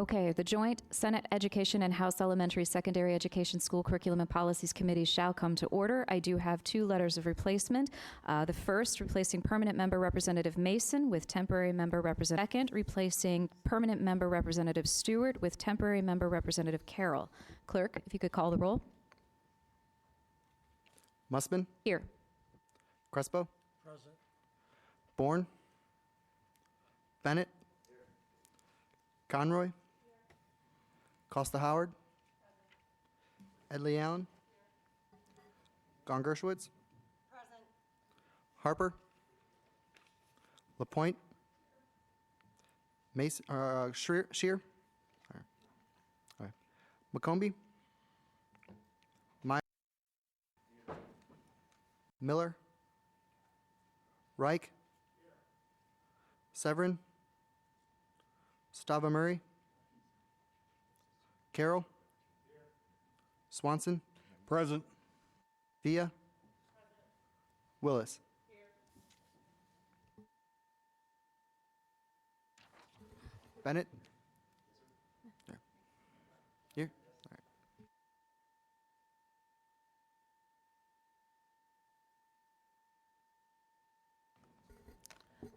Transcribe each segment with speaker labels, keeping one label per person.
Speaker 1: Okay, the Joint Senate Education and House Elementary Secondary Education School Curriculum and Policies Committee shall come to order. I do have 2 letters of replacement. The first, replacing permanent member Representative Mason with temporary member Representative. Second, replacing permanent member Representative Stewart with temporary member Representative Carroll. Clerk, if you could call the roll.
Speaker 2: Mussman?
Speaker 1: Here.
Speaker 2: Crespo?
Speaker 3: Present.
Speaker 2: Bourne? Bennett? Conroy? Costa Howard? Edley Allen? Gone Gershwitz?
Speaker 4: Present.
Speaker 2: Harper? LaPointe? Mason, Shear? All right. McCombie? Meyer? Miller? Reich? Severin? Stava Murray? Carroll? Swanson?
Speaker 3: Present.
Speaker 2: Villa? Willis? Bennett? There. Here? All right.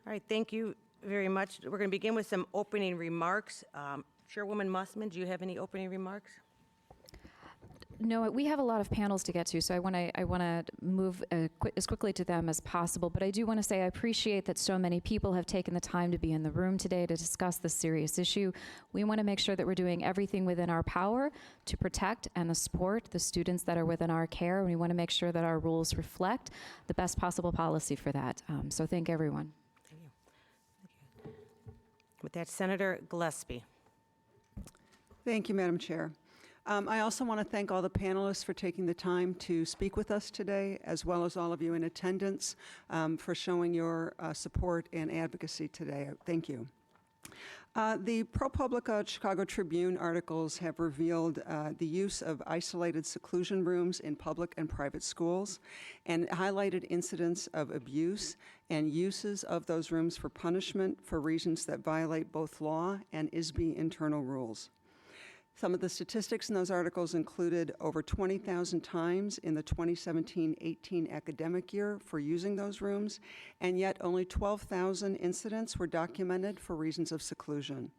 Speaker 4: All right, thank you very much. We're going to begin with some opening remarks. Chairwoman Mussman, do you have any opening remarks?
Speaker 1: No, we have a lot of panels to get to, so I want to move as quickly to them as possible. But I do want to say I appreciate that so many people have taken the time to be in the room today to discuss this serious issue. We want to make sure that we're doing everything within our power to protect and support the students that are within our care. And we want to make sure that our rules reflect the best possible policy for that. So thank everyone.
Speaker 4: Thank you. Thank you. With that, Senator Gillespie.
Speaker 5: Thank you, Madam Chair. I also want to thank all the panelists for taking the time to speak with us today, as well as all of you in attendance for showing your support and advocacy today. Thank you. The ProPublica Chicago Tribune articles have revealed the use of isolated seclusion rooms in public and private schools and highlighted incidents of abuse and uses of those rooms for punishment for reasons that violate both law and ISB internal rules. Some of the statistics in those articles included over 20,000 times in the 2017-18 academic year for using those rooms, and yet only 12,000 incidents were documented for reasons of seclusion.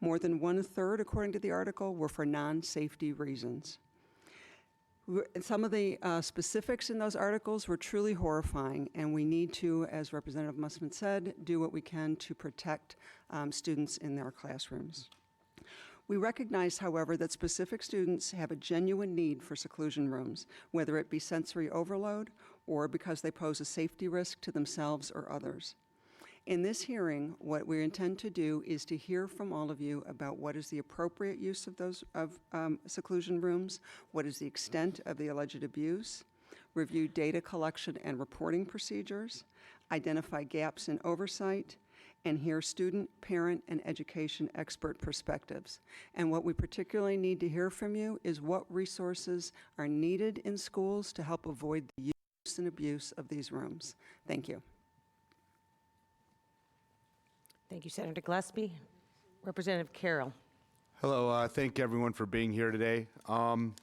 Speaker 5: More than 1/3, according to the article, were for non-safety reasons. Some of the specifics in those articles were truly horrifying, and we need to, as Representative Mussman said, do what we can to protect students in their classrooms. We recognize, however, that specific students have a genuine need for seclusion rooms, whether it be sensory overload or because they pose a safety risk to themselves or others. In this hearing, what we intend to do is to hear from all of you about what is the appropriate use of those seclusion rooms, what is the extent of the alleged abuse, review data collection and reporting procedures, identify gaps in oversight, and hear student, parent, and education expert perspectives. And what we particularly need to hear from you is what resources are needed in schools to help avoid the use and abuse of these rooms. Thank you.
Speaker 4: Thank you, Senator Gillespie. Representative Carroll.
Speaker 3: Hello, thank everyone for being here today. I'm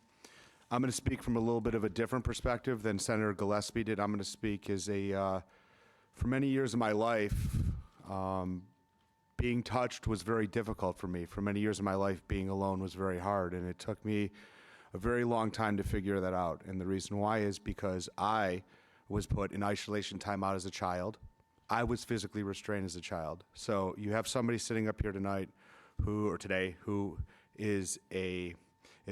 Speaker 3: going to speak from a little bit of a different perspective than Senator Gillespie did. I'm going to speak as for many years of my life, being touched was very difficult for me. For many years of my life, being alone was very hard, and it took me a very long time to figure that out. And the reason why is because I was put in isolation timeout as a child. I was physically restrained as a child. So you have somebody sitting up here tonight who is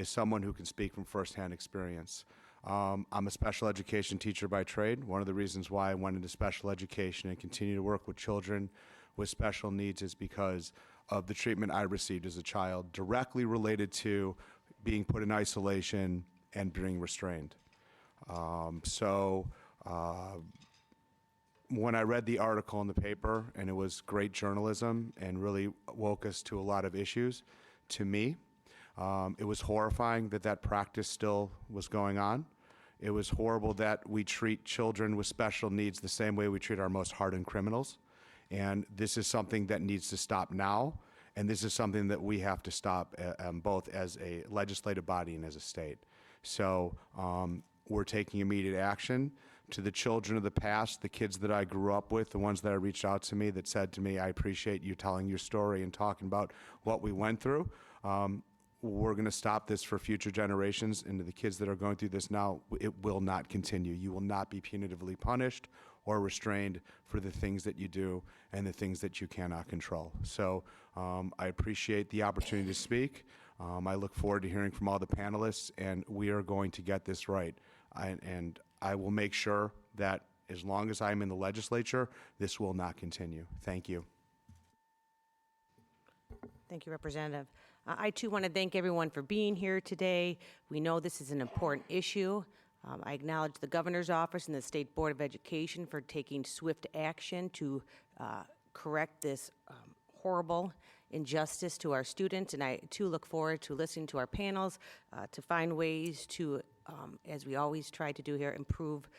Speaker 3: someone who can speak from firsthand experience. I'm a special education teacher by trade. One of the reasons why I went into special education and continue to work with children with special needs is because of the treatment I received as a child, directly related to being put in isolation and being restrained. When I read the article in the paper, and it was great journalism and really woke us to a lot of issues, to me, it was horrifying that that practice still was going on. It was horrible that we treat children with special needs the same way we treat our most hardened criminals. And this is something that needs to stop now. And this is something that we have to stop, both as a legislative body and as a state. So we're taking immediate action. To the children of the past, the kids that I grew up with, the ones that reached out to me that said to me, I appreciate you telling your story and talking about what we went through. We're going to stop this for future generations, and to the kids that are going through this now, it will not continue. You will not be punitively punished or restrained for the things that you do and the things that you cannot control. So I appreciate the opportunity to speak. I look forward to hearing from all the panelists, and we are going to get this right. And I will make sure that as long as I'm in the legislature, this will not continue. Thank you.
Speaker 4: Thank you, Representative. I too want to thank everyone for being here today. We know this is an important issue. I acknowledge the Governor's Office and the State Board of Education for taking swift action to correct this horrible injustice to our students, and I too look forward to listening to our panels to find ways to, as we always try to do here, improve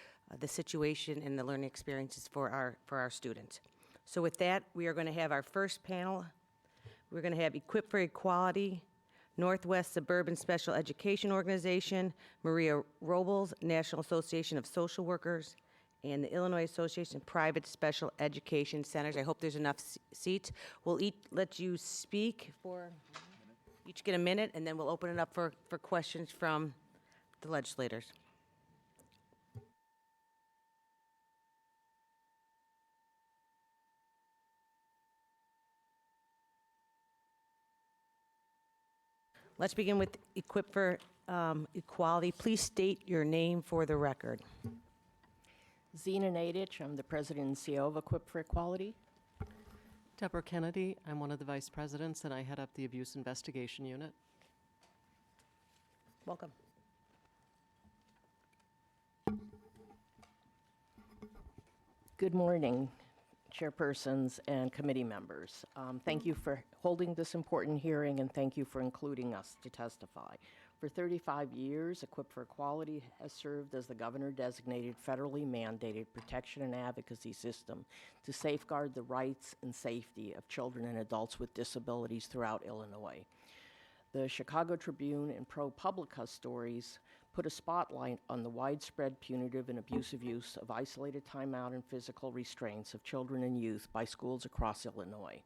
Speaker 4: the situation and the learning experiences for our students. So with that, we are going to have our first panel. We're going to have Equip for Equality, Northwest Suburban Special Education Organization, Maria Robles, National Association of Social Workers, and the Illinois Association of Private Special Education Centers. I hope there's enough seats. We'll let you speak for, each get a minute, and then we'll open it up for questions from the legislators. Let's begin with Equip for Equality. Please state your name for the record.
Speaker 6: Zena Nadich, I'm the president and CEO of Equip for Equality.
Speaker 7: Deborah Kennedy, I'm one of the vice presidents, and I head up the Abuse Investigation Unit.
Speaker 4: Welcome.
Speaker 6: Good morning, chairpersons and committee members. Thank you for holding this important hearing, and thank you for including us to testify. For 35 years, Equip for Equality has served as the governor-designated federally mandated protection and advocacy system to safeguard the rights and safety of children and adults with disabilities throughout Illinois. The Chicago Tribune and ProPublica stories put a spotlight on the widespread punitive and abusive use of isolated timeout and physical restraints of children and youth by schools across Illinois.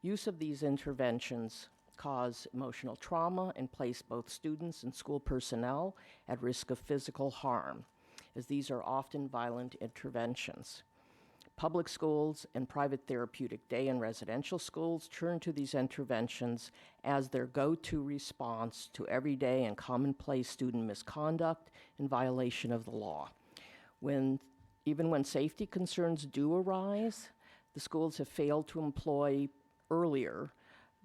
Speaker 6: Use of these interventions cause emotional trauma and place both students and school personnel at risk of physical harm, as these are often violent interventions. Public schools and private therapeutic day and residential schools turn to these interventions as their go-to response to everyday and commonplace student misconduct and violation of the law. Even when safety concerns do arise, the schools have failed to employ earlier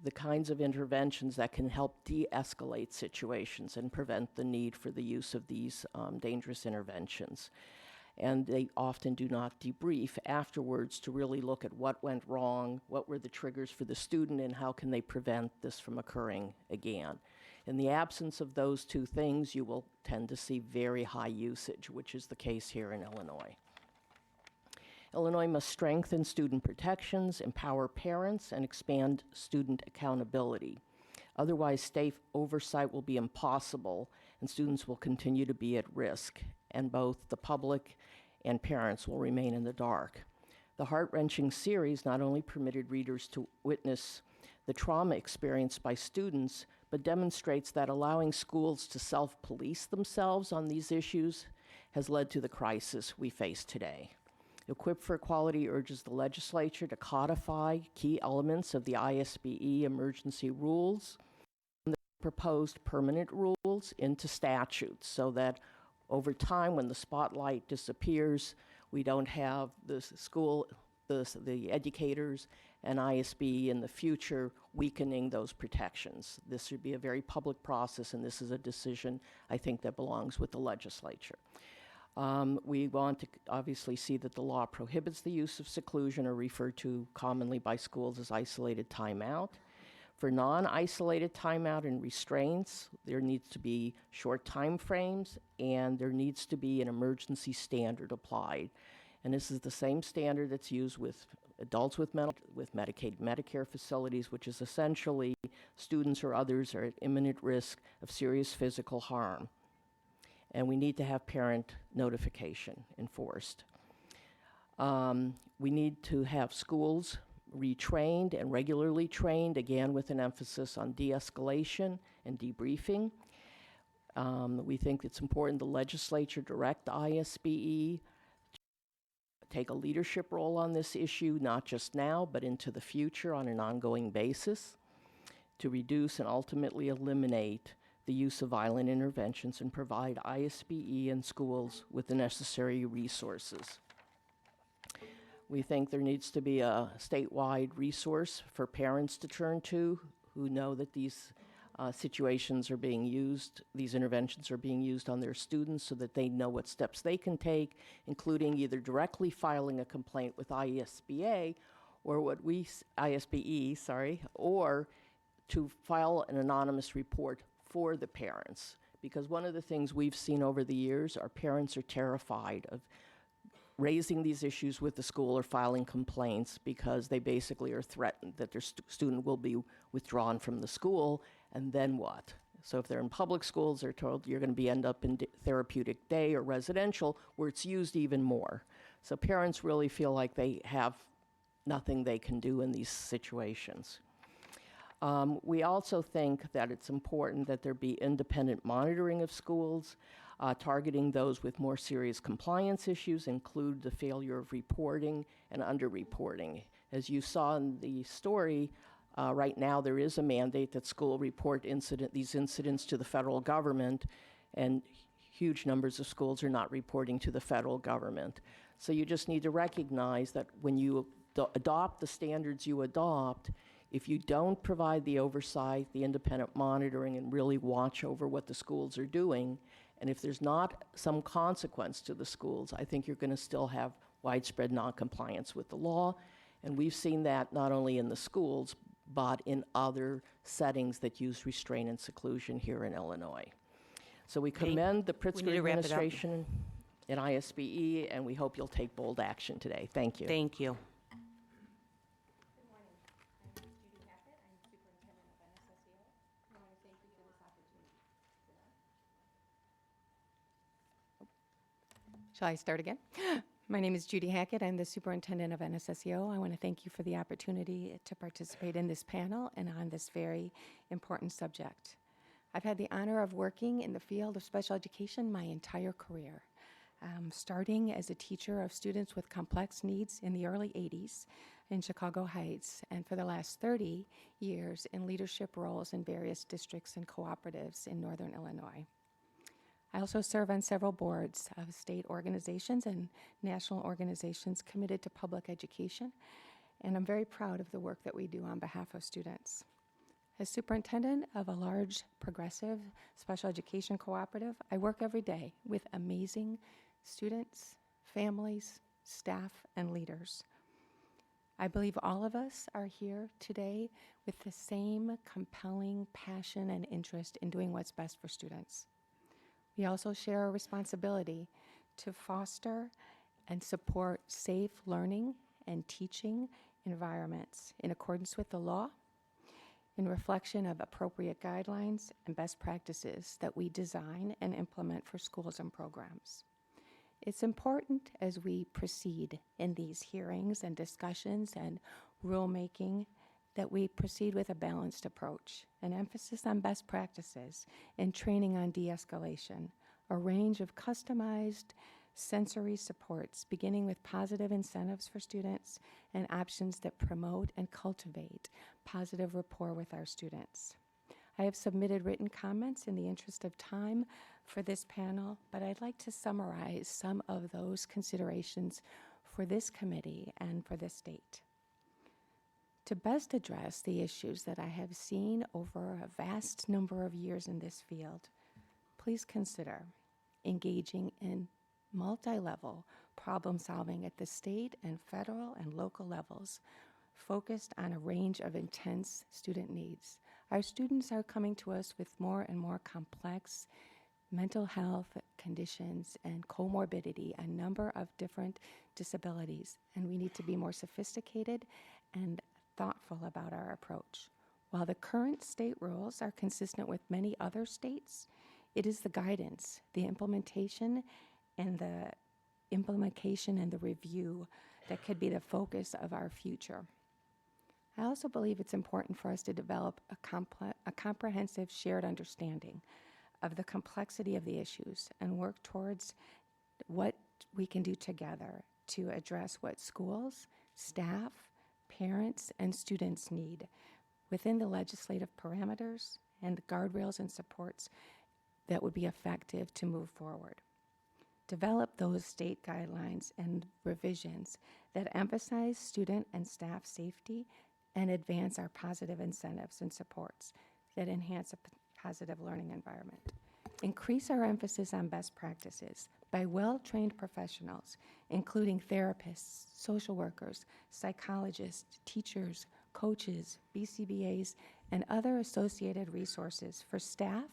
Speaker 6: the kinds of interventions that can help de-escalate situations and prevent the need for the use of these dangerous interventions. And they often do not debrief afterwards to really look at what went wrong, what were the triggers for the student, and how can they prevent this from occurring again. In the absence of those two things, you will tend to see very high usage, which is the case here in Illinois. Illinois must strengthen student protections, empower parents, and expand student accountability. Otherwise, state oversight will be impossible, and students will continue to be at risk, and both the public and parents will remain in the dark. The heart-wrenching series not only permitted readers to witness the trauma experienced by students, but demonstrates that allowing schools to self-police themselves on these issues has led to the crisis we face today. Equip for Equality urges the legislature to codify key elements of the ISBE emergency rules and the proposed permanent rules into statutes so that over time, when the spotlight disappears, we don't have the school, the educators, and ISB in the future weakening those protections. This should be a very public process, and this is a decision, I think, that belongs with the legislature. We want to obviously see that the law prohibits the use of seclusion, or referred to commonly by schools as isolated timeout. For non-isolated timeout and restraints, there needs to be short time frames, and there needs to be an emergency standard applied. And this is the same standard that's used with adults with Medicaid, Medicare facilities, which is essentially students or others are at imminent risk of serious physical harm. And we need to have parent notification enforced. We need to have schools retrained and regularly trained, again with an emphasis on de-escalation and debriefing. We think it's important the legislature direct the ISBE to take a leadership role on this issue, not just now, but into the future on an ongoing basis, to reduce and ultimately eliminate the use of violent interventions and provide ISBE and schools with the necessary resources. We think there needs to be a statewide resource for parents to turn to who know that these situations are being used, these interventions are being used on their students so that they know what steps they can take, including either directly filing a complaint with ISBE, or or to file an anonymous report for the parents. Because one of the things we've seen over the years, our parents are terrified of raising these issues with the school or filing complaints because they basically are threatened that their student will be withdrawn from the school, and then what? So if they're in public schools, they're told you're going to end up in therapeutic day or residential, where it's used even more. So parents really feel like they have nothing they can do in these situations. We also think that it's important that there be independent monitoring of schools, targeting those with more serious compliance issues, include the failure of reporting and underreporting. As you saw in the story, right now there is a mandate that school report these incidents to the federal government, and huge numbers of schools are not reporting to the federal government. So you just need to recognize that when you adopt the standards you adopt, if you don't provide the oversight, the independent monitoring, and really watch over what the schools are doing, and if there's not some consequence to the schools, I think you're going to still have widespread noncompliance with the law. And we've seen that not only in the schools, but in other settings that use restraint and seclusion here in Illinois. So we commend the Pritzker administration and ISBE, and we hope you'll take bold action today. Thank you.
Speaker 4: Thank you.
Speaker 8: Shall I start again? My name is Judy Hackett. I'm the superintendent of NSSEO. I want to thank you for the opportunity to participate in this panel and on this very important subject. I've had the honor of working in the field of special education my entire career, starting as a teacher of students with complex needs in the early 80s in Chicago Heights, and for the last 30 years in leadership roles in various districts and cooperatives in Northern Illinois. I also serve on several boards of state organizations and national organizations committed to public education, and I'm very proud of the work that we do on behalf of students. As superintendent of a large, progressive special education cooperative, I work every day with amazing students, families, staff, and leaders. I believe all of us are here today with the same compelling passion and interest in doing what's best for students. We also share a responsibility to foster and support safe learning and teaching environments in accordance with the law, in reflection of appropriate guidelines and best practices that we design and implement for schools and programs. It's important as we proceed in these hearings and discussions and rulemaking that we proceed with a balanced approach, an emphasis on best practices, and training on de-escalation, a range of customized sensory supports, beginning with positive incentives for students and options that promote and cultivate positive rapport with our students. I have submitted written comments in the interest of time for this panel, but I'd like to summarize some of those considerations for this committee and for this state. To best address the issues that I have seen over a vast number of years in this field, please consider engaging in multi-level problem solving at the state and federal and local levels, focused on a range of intense student needs. Our students are coming to us with more and more complex mental health conditions and comorbidity, a number of different disabilities, and we need to be more sophisticated and thoughtful about our approach. While the current state rules are consistent with many other states, it is the guidance, the implementation, and the review that could be the focus of our future. I also believe it's important for us to develop a comprehensive shared understanding of the complexity of the issues and work towards what we can do together to address what schools, staff, parents, and students need within the legislative parameters and the guardrails and supports that would be effective to move forward. Develop those state guidelines and revisions that emphasize student and staff safety and advance our positive incentives and supports that enhance a positive learning environment. Increase our emphasis on best practices by well-trained professionals, including therapists, social workers, psychologists, teachers, coaches, BCBAs, and other associated resources for staff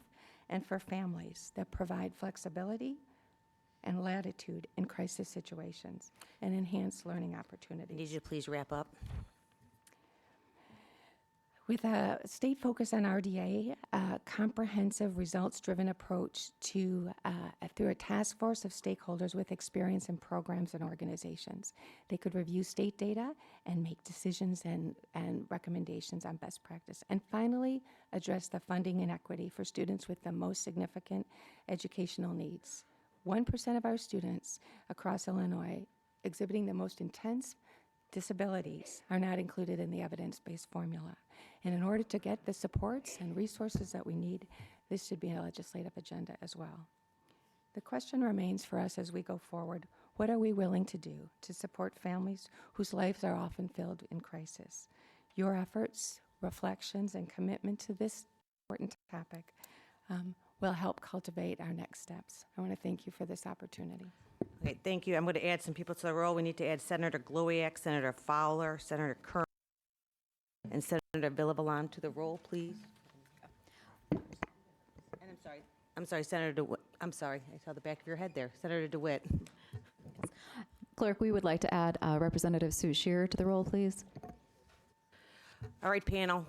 Speaker 8: and for families that provide flexibility and latitude in crisis situations and enhance learning
Speaker 4: I
Speaker 8: opportunities.
Speaker 4: need you to please wrap up.
Speaker 8: With a state focus on RDA, a comprehensive results-driven approach through a task force of stakeholders with experience in programs and organizations. They could review state data and make decisions and recommendations on best practice. And finally, address the funding inequity for students with the most significant educational needs. 1% of our students across Illinois exhibiting the most intense disabilities are not included in the evidence-based formula. And in order to get the supports and resources that we need, this should be a legislative agenda as well. The question remains for us as we go forward, what are we willing to do to support families whose lives are often filled in crisis? Your efforts, reflections, and commitment to this important topic will help cultivate our next steps. I want to thank you for this opportunity.
Speaker 4: Okay, thank you. I'm going to add some people to the roll. We need to add Senator Glowiak, Senator Fowler, Senator Kern, and Senator Villabalon to the roll, please. And I'm sorry, Senator DeWitt. I'm sorry, I saw the back of your head there. Senator DeWitt.
Speaker 1: Clerk, we would like to add Representative Sue Shearer to the roll, please.
Speaker 4: All right, panel.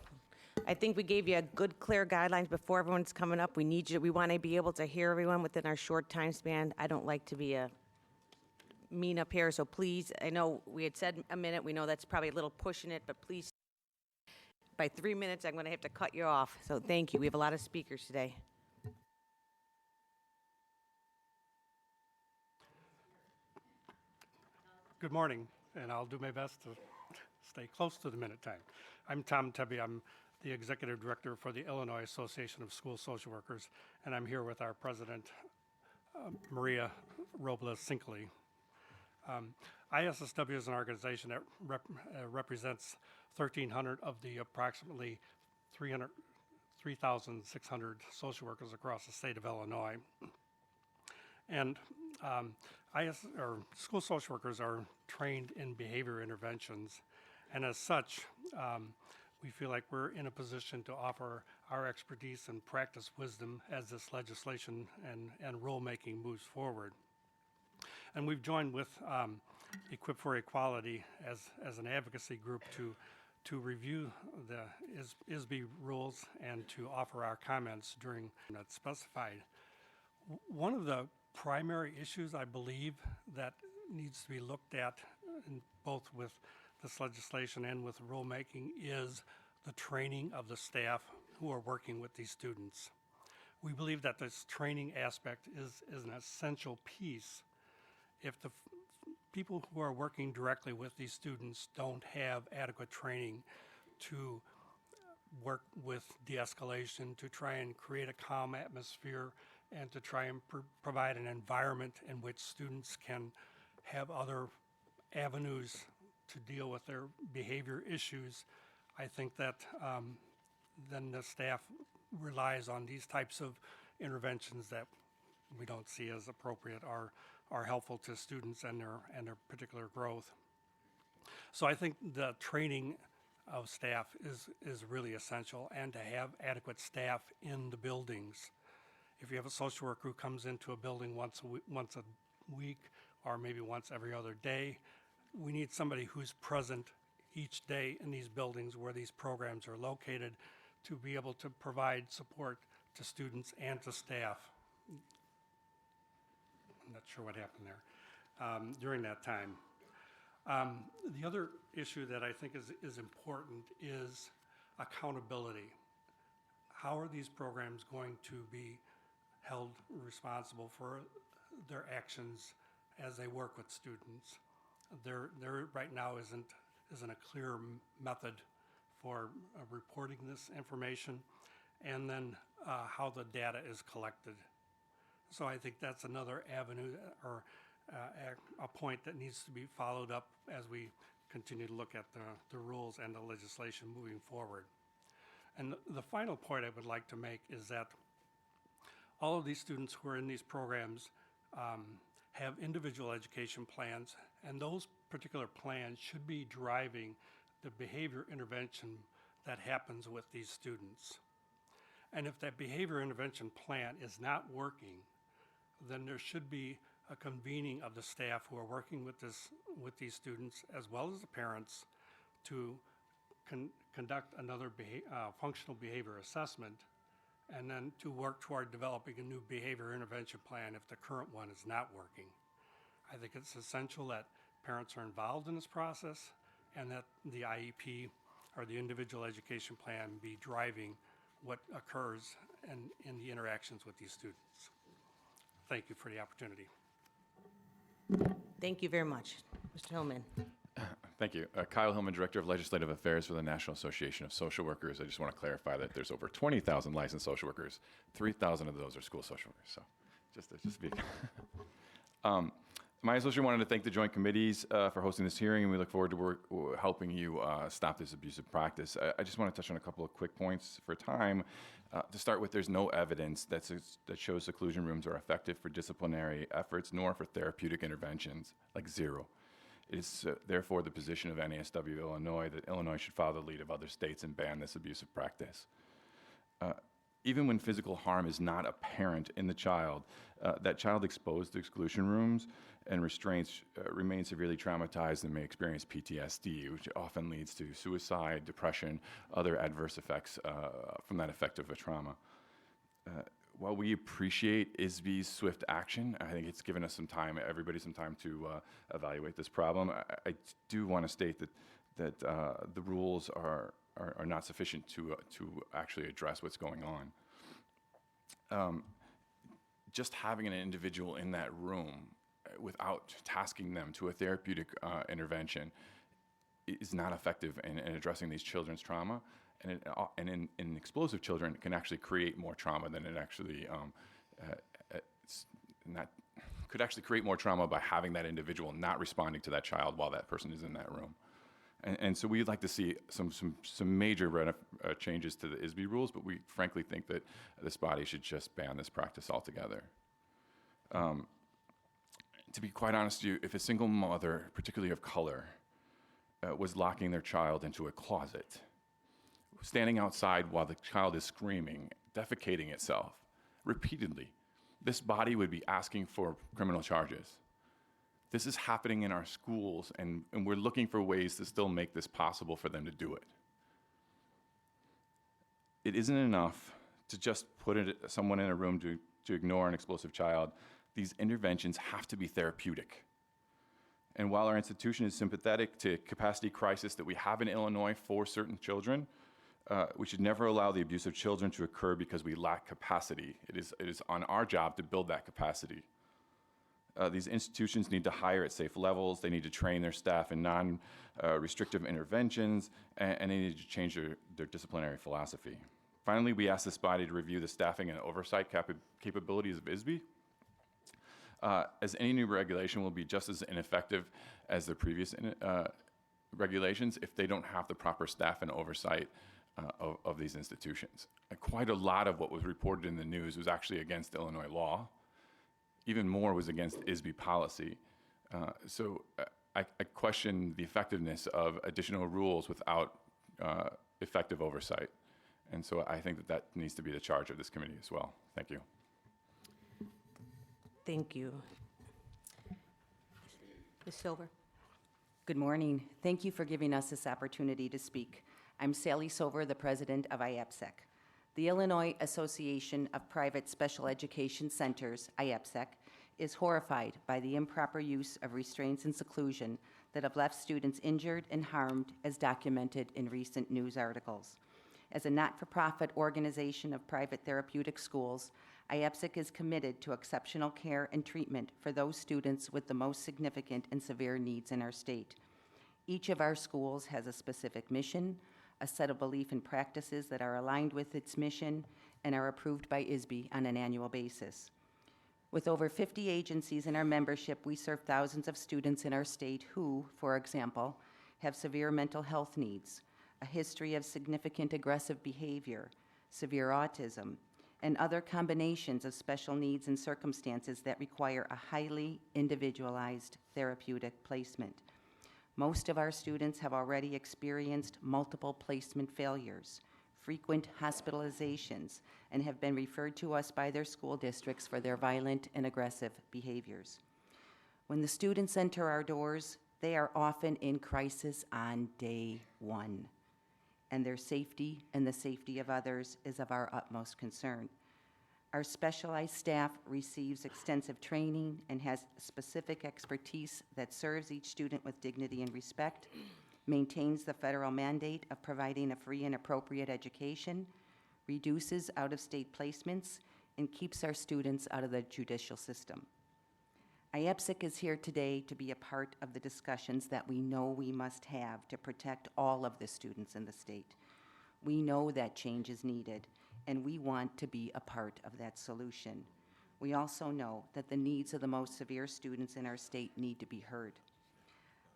Speaker 4: I think we gave you a good, clear guidelines before everyone's coming up. We need you. We want to be able to hear everyone within our short time span. I don't like to be mean up here, so please, I know we had said a minute. We know that's probably a little pushing it, but please, by 3 minutes, I'm going to have to cut you off. So thank you. We have a lot of speakers today.
Speaker 9: Good morning, and I'll do my best to stay close to the minute time. I'm Tom Tebby. I'm the Executive Director for the Illinois Association of School Social Workers, and I'm here with our President, Maria Robles-Sinkley. ISSW is an organization that represents 1,300 of the approximately 3,600 social workers across the state of Illinois. And school social workers are trained in behavior interventions, and as such, we feel like we're in a position to offer our expertise and practice wisdom as this legislation and rulemaking moves forward. And we've joined with Equip for Equality as an advocacy group to review the ISB rules and to offer our comments during that specified. One of the primary issues I believe that needs to be looked at in both with this legislation and with rulemaking is the training of the staff who are working with these students. We believe that this training aspect is an essential piece. If the people who are working directly with these students don't have adequate training to work with de-escalation, to try and create a calm atmosphere, and to try and provide an environment in which students can have other avenues to deal with their behavior issues, I think that then the staff relies on these types of interventions that we don't see as appropriate or are helpful to students and their particular growth. So I think the training of staff is really essential, and to have adequate staff in the buildings if you have a social worker who comes into a building once a week or maybe once every other day, we need somebody who's present each day in these buildings where these programs are located to be able to provide support to students and to staff. I'm not sure what happened there during that time. The other issue that I think is important is accountability. How are these programs going to be held responsible for their actions as they work with students? There right now isn't a clear method for reporting this information, and then how the data is collected. So I think that's another avenue or a point that needs to be followed up as we continue to look at the rules and the legislation moving forward. And the final point I would like to make is that all of these students who are in these programs have individual education plans, and those particular plans should be driving the behavior intervention that happens with these students. And if that behavior intervention plan is not working, then there should be a convening of the staff who are working with these students, as well as the parents, to conduct another functional behavior assessment, and then to work toward developing a new behavior intervention plan if the current one is not working. I think it's essential that parents are involved in this process and that the IEP or the individual education plan be driving what occurs in the interactions with these students. Thank you for the opportunity.
Speaker 4: Thank you very much. Mr. Hillman.
Speaker 10: Thank you. Kyle Hillman, Director of Legislative Affairs for the National Association of Social Workers. I just want to clarify that there's over 20,000 licensed social workers. 3,000 of those are school social workers. So just to be my association wanted to thank the joint committees for hosting this hearing, and we look forward to helping you stop this abusive practice. I just want to touch on a couple of quick points for time. To start with, there's no evidence that shows seclusion rooms are effective for disciplinary efforts nor for therapeutic interventions, like zero. It is therefore the position of NASW Illinois that Illinois should follow the lead of other states and ban this abusive practice. Even when physical harm is not apparent in the child, that child exposed to exclusion rooms and restraints remains severely traumatized and may experience PTSD, which often leads to suicide, depression, other adverse effects from that effect of a trauma. While we appreciate ISB's swift action, I think it's given us some time, everybody some time to evaluate this problem. I do want to state that the rules are not sufficient to actually address what's going on. Just having an individual in that room without tasking them to a therapeutic intervention is not effective in addressing these children's trauma. And in explosive children, it can actually create more trauma than it actually could actually create more trauma by having that individual not responding to that child while that person is in that room. And so we'd like to see some major changes to the ISB rules, but we frankly think that this body should just ban this practice altogether. To be quite honest with you, if a single mother, particularly of color, was locking their child into a closet, standing outside while the child is screaming, defecating itself repeatedly, this body would be asking for criminal charges. This is happening in our schools, and we're looking for ways to still make this possible for them to do it. It isn't enough to just put someone in a room to ignore an explosive child. These interventions have to be therapeutic. And while our institution is sympathetic to capacity crisis that we have in Illinois for certain children, we should never allow the abuse of children to occur because we lack capacity. It is on our job to build that capacity. These institutions need to hire at safe levels. They need to train their staff in non-restrictive interventions, and they need to change their disciplinary philosophy. Finally, we ask this body to review the staffing and oversight capabilities of ISB, as any new regulation will be just as ineffective as the previous regulations if they don't have the proper staff and oversight of these institutions. Quite a lot of what was reported in the news was actually against Illinois law. Even more was against ISB policy. So I question the effectiveness of additional rules without effective oversight. And so I think that needs to be the charge of this committee as well. Thank you.
Speaker 4: Thank you. Ms. Silver?
Speaker 11: Good morning. Thank you for giving us this opportunity to speak. I'm Sally Silver, the president of IAPSEC. The Illinois Association of Private Special Education Centers, IAPSEC, is horrified by the improper use of restraints and seclusion that have left students injured and harmed, as documented in recent news articles. As a not-for-profit organization of private therapeutic schools, IAPSEC is committed to exceptional care and treatment for those students with the most significant and severe needs in our state. Each of our schools has a specific mission, a set of belief and practices that are aligned with its mission and are approved by ISB on an annual basis. With over 50 agencies in our membership, we serve thousands of students in our state who, for example, have severe mental health needs, a history of significant aggressive behavior, severe autism, and other combinations of special needs and circumstances that require a highly individualized therapeutic placement. Most of our students have already experienced multiple placement failures, frequent hospitalizations, and have been referred to us by their school districts for their violent and aggressive behaviors. When the students enter our doors, they are often in crisis on day one, and their safety and the safety of others is of our utmost concern. Our specialized staff receives extensive training and has specific expertise that serves each student with dignity and respect, maintains the federal mandate of providing a free and appropriate education, reduces out-of-state placements, and keeps our students out of the judicial system. IAPSEC is here today to be a part of the discussions that we know we must have to protect all of the students in the state. We know that change is needed, and we want to be a part of that solution. We also know that the needs of the most severe students in our state need to be heard.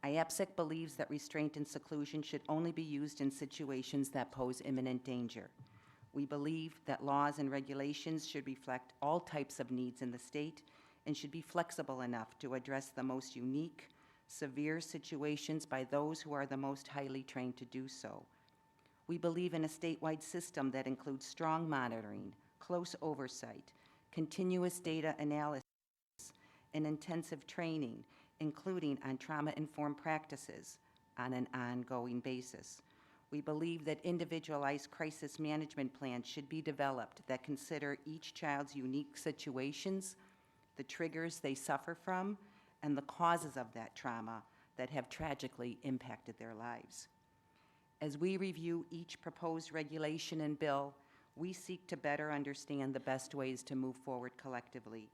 Speaker 11: IAPSEC believes that restraint and seclusion should only be used in situations that pose imminent danger. We believe that laws and regulations should reflect all types of needs in the state and should be flexible enough to address the most unique, severe situations by those who are the most highly trained to do so. We believe in a statewide system that includes strong monitoring, close oversight, continuous data analysis, and intensive training, including on trauma-informed practices on an ongoing basis. We believe that individualized crisis management plans should be developed that consider each child's unique situations, the triggers they suffer from, and the causes of that trauma that have tragically impacted their lives. As we review each proposed regulation and bill, we seek to better understand the best ways to move forward collectively.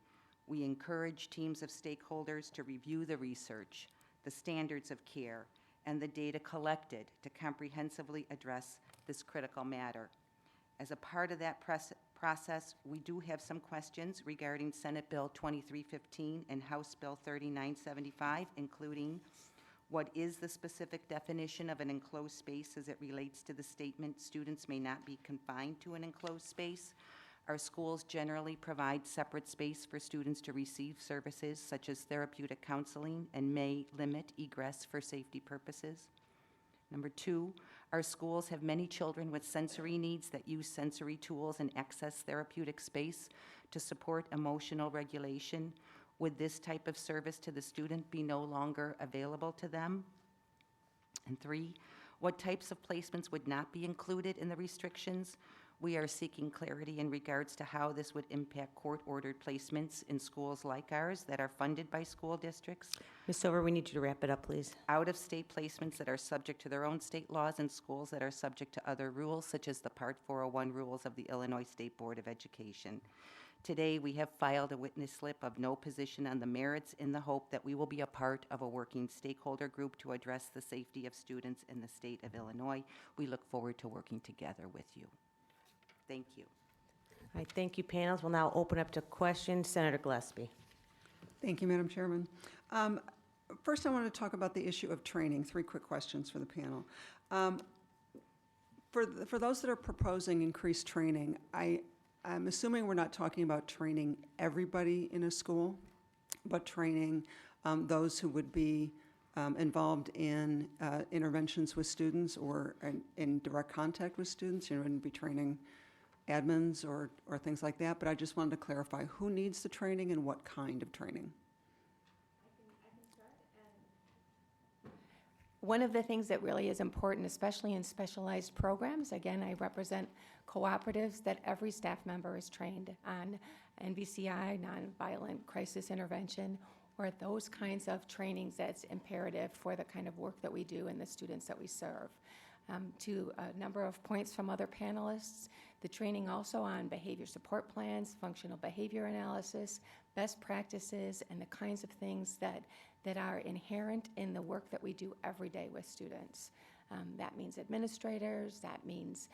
Speaker 11: We encourage teams of stakeholders to review the research, the standards of care, and the data collected to comprehensively address this critical matter. As a part of that process, we do have some questions regarding Senate Bill 2315 and House Bill 3975, including what is the specific definition of an enclosed space as it relates to the statement students may not be confined to an enclosed space? Our schools generally provide separate space for students to receive services such as therapeutic counseling and may limit egress for safety purposes. Number two, our schools have many children with sensory needs that use sensory tools and access therapeutic space to support emotional regulation. Would this type of service to the student be no longer available to them? And three, what types of placements would not be included in the restrictions? We are seeking clarity in regards to how this would impact court-ordered placements in schools like ours that are funded by school districts.
Speaker 4: Ms. Silver, we need you to wrap it up, please.
Speaker 11: Out-of-state placements that are subject to their own state laws and schools that are subject to other rules, such as the Part 401 rules of the Illinois State Board of Education. Today, we have filed a witness slip of no position on the merits in the hope that we will be a part of a working stakeholder group to address the safety of students in the state of Illinois. We look forward to working together with you. Thank you.
Speaker 4: All right, thank you, panels. We'll now open up to questions. Senator Gillespie.
Speaker 5: Thank you, Madam Chairman. First, I want to talk about the issue of training. 3 quick questions for the panel. For those that are proposing increased training, I'm assuming we're not talking about training everybody in a school, but training those who would be involved in interventions with students or in direct contact with students. You wouldn't be training admins or things like that, but I just wanted to clarify who needs the training and what kind of training.
Speaker 8: One of the things that really is important, especially in specialized programs, again, I represent cooperatives, that every staff member is trained on NVCI, nonviolent crisis intervention, or those kinds of trainings that's imperative for the kind of work that we do and the students that we serve. To a number of points from other panelists, the training also on behavior support plans, functional behavior analysis, best practices, and the kinds of things that are inherent in the work that we do every day with students. That means administrators, that means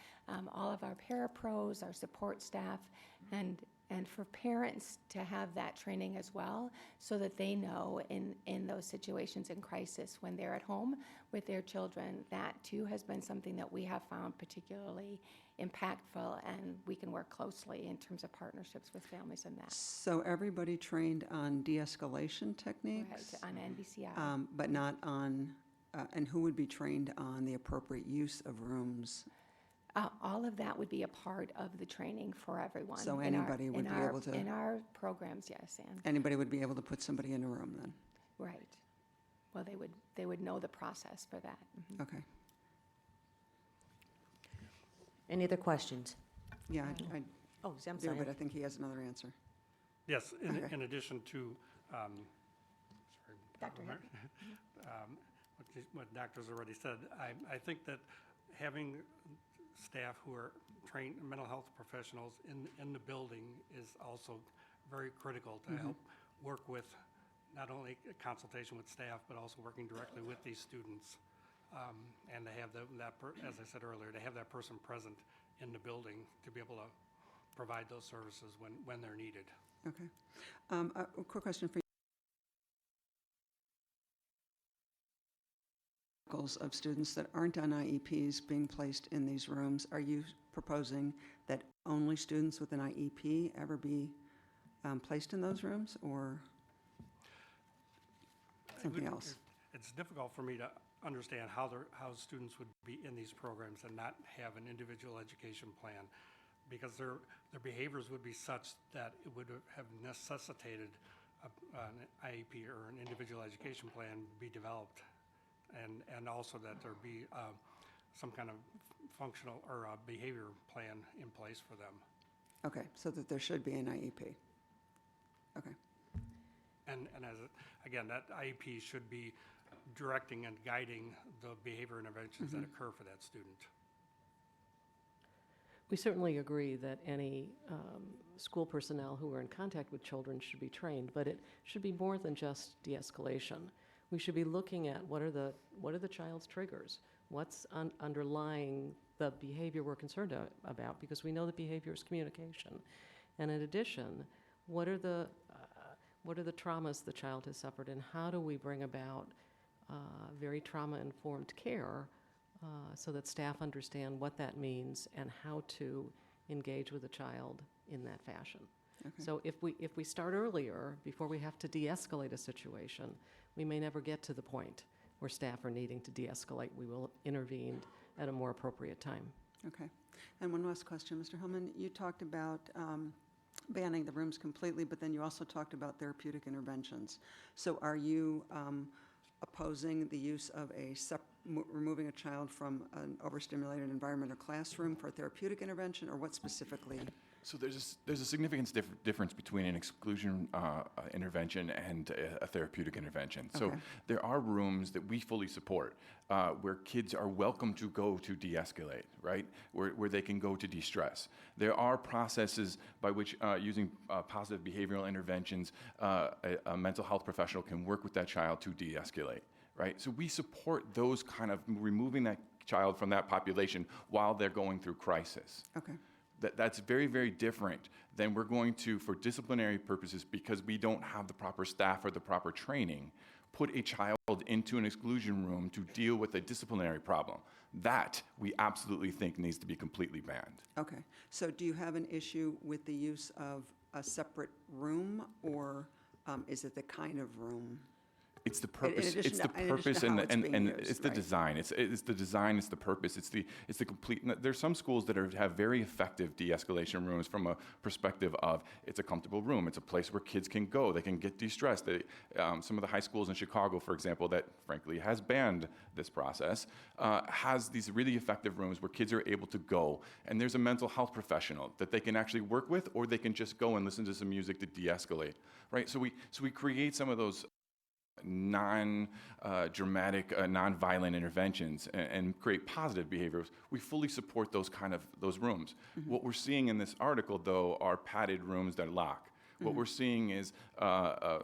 Speaker 8: all of our parapros, our support staff, and for parents to have that training as well, so that they know in those situations in crisis when they're at home with their children. That too has been something that we have found particularly impactful, and we can work closely in terms of partnerships with families in that.
Speaker 5: So everybody trained on de-escalation techniques?
Speaker 8: Right, on NVCI.
Speaker 5: But not on, and who would be trained on the appropriate use of rooms?
Speaker 8: All of that would be a part of the training for everyone.
Speaker 5: So
Speaker 8: in our-
Speaker 5: anybody would
Speaker 8: in
Speaker 5: be
Speaker 8: our-
Speaker 5: able to-
Speaker 8: In our programs, yes, Ann.
Speaker 5: Anybody would be able to put somebody in a room then?
Speaker 8: Right. Well, they would know the process for that. Mhm.
Speaker 5: Okay.
Speaker 4: Any other questions?
Speaker 5: Yeah, I
Speaker 4: Oh, I'm
Speaker 5: do,
Speaker 4: sorry.
Speaker 5: but I think he has another answer.
Speaker 9: Yes,
Speaker 5: Okay.
Speaker 9: in addition to,
Speaker 8: Dr. Hackett?
Speaker 9: what doctors already said, I think that having staff who are trained mental health professionals in the building is also very critical to help work with not only a consultation with staff, but also working directly with these students. And to have as I said earlier, to have that person present in the building to be able to provide those services when they're needed.
Speaker 5: Okay. A quick question for you. Of students that aren't on IEPs being placed in these rooms, are you proposing that only students with an IEP ever be placed in those rooms, or something else?
Speaker 9: It's difficult for me to understand how students would be in these programs and not have an individual education plan, because their behaviors would be such that it would have necessitated an IEP or an individual education plan be developed, and also that there be some kind of functional or behavior plan in place for them.
Speaker 5: Okay, so that there should be an IEP. Okay.
Speaker 9: And again, that IEP should be directing and guiding the behavior interventions that occur for that student.
Speaker 7: We certainly agree that any school personnel who are in contact with children should be trained, but it should be more than just de-escalation. We should be looking at what are the child's triggers, what's underlying the behavior we're concerned about, because we know that behavior is communication. And in addition, what are the traumas the child has suffered, and how do we bring about very trauma-informed care so that staff understand what that means and how to engage with a child in that fashion.
Speaker 5: Okay.
Speaker 7: So if we start earlier, before we have to de-escalate a situation, we may never get to the point where staff are needing to de-escalate. We will intervene at a more appropriate time.
Speaker 5: Okay. And one last question, Mr. Hillman. You talked about banning the rooms completely, but then you also talked about therapeutic interventions. So are you opposing the use of removing a child from an overstimulated environment or classroom for therapeutic intervention, or what specifically?
Speaker 10: So there's a significant difference between an exclusion intervention and a therapeutic intervention. So
Speaker 5: Okay.
Speaker 10: there are rooms that we fully support where kids are welcome to go to de-escalate, right? Where they can go to de-stress. There are processes by which using positive behavioral interventions, a mental health professional can work with that child to de-escalate, right? So we support those kind of removing that child from that population while they're going through crisis.
Speaker 5: Okay.
Speaker 10: That's very, very different than we're going to, for disciplinary purposes, because we don't have the proper staff or the proper training, put a child into an exclusion room to deal with a disciplinary problem. That we absolutely think needs to be completely banned.
Speaker 5: Okay. So do you have an issue with the use of a separate room, or is it the kind of room?
Speaker 10: It's the purpose.
Speaker 5: addition
Speaker 10: It's the
Speaker 5: to- in addition
Speaker 10: purpose,
Speaker 5: to how it's being
Speaker 10: and
Speaker 5: used,
Speaker 10: it's the
Speaker 5: right.
Speaker 10: design. It's the design. It's the purpose. It's the complete. There's some schools that have very effective de-escalation rooms from a perspective of it's a comfortable room. It's a place where kids can go. They can get de-stressed. Some of the high schools in Chicago, for example, that frankly has banned this process, has these really effective rooms where kids are able to go, and there's a mental health professional that they can actually work with, or they can just go and listen to some music to de-escalate. Right. So we create some of those non-dramatic, non-violent interventions and create positive behaviors. We fully support those rooms. What we're seeing in this article, though, are padded rooms that lock. What we're seeing is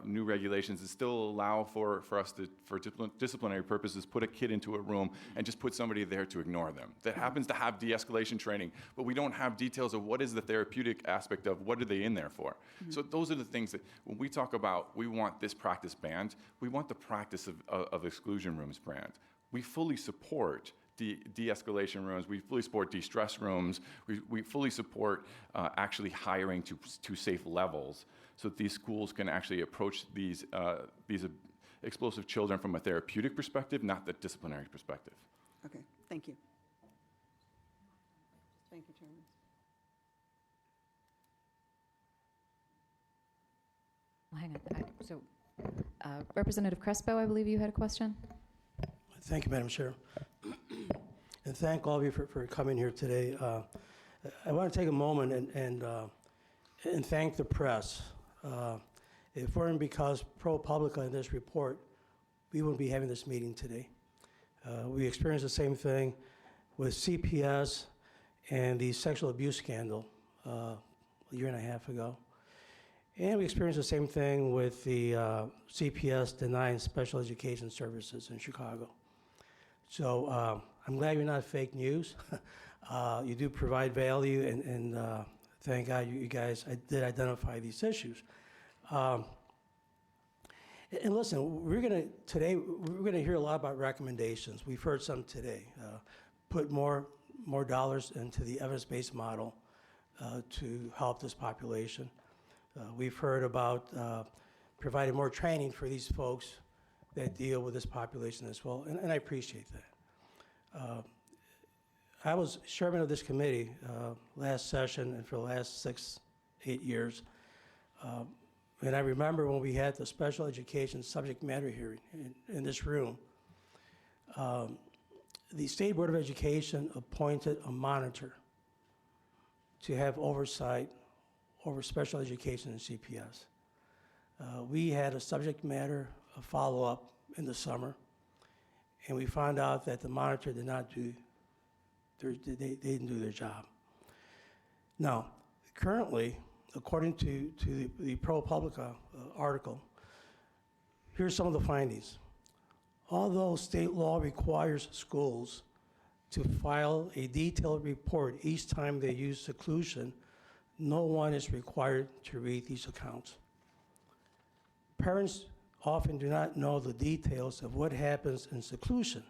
Speaker 10: new regulations that still allow for us to, for disciplinary purposes, put a kid into a room and just put somebody there to ignore them. That happens to have de-escalation training, but we don't have details of what is the therapeutic aspect of what are they in there for. So those are the things that when we talk about we want this practice banned, we want the practice of exclusion rooms banned. We fully support de-escalation rooms. We fully support de-stress rooms. We fully support actually hiring to safe levels so that these schools can actually approach these explosive children from a therapeutic perspective, not the disciplinary perspective.
Speaker 5: Okay, thank you. Thank you, Chairman.
Speaker 1: Well, hang on. So, Representative Crespo, I believe you had a question?
Speaker 12: Thank you, Madam Chair. And thank all of you for coming here today. I want to take a moment and thank the press. If it weren't because ProPublica in this report, we wouldn't be having this meeting today. We experienced the same thing with CPS and the sexual abuse scandal a year and a half ago. And we experienced the same thing with the CPS denying special education services in Chicago. So I'm glad you're not fake news. You do provide value, and thank God you guys did identify these issues. And listen, today we're gonna hear a lot about recommendations. We've heard some today. Put more dollars into the evidence-based model to help this population. We've heard about providing more training for these folks that deal with this population as well, and I appreciate that. I was chairman of this committee last session and for the last 6-8 years. And I remember when we had the special education subject matter hearing in this room, the State Board of Education appointed a monitor to have oversight over special education and CPS. We had a subject matter follow-up in the summer, and we found out that the monitor did not do they didn't do their job. Now, currently, according to the ProPublica article, here's some of the findings. Although state law requires schools to file a detailed report each time they use seclusion, no one is required to read these accounts. Parents often do not know the details of what happens in seclusion,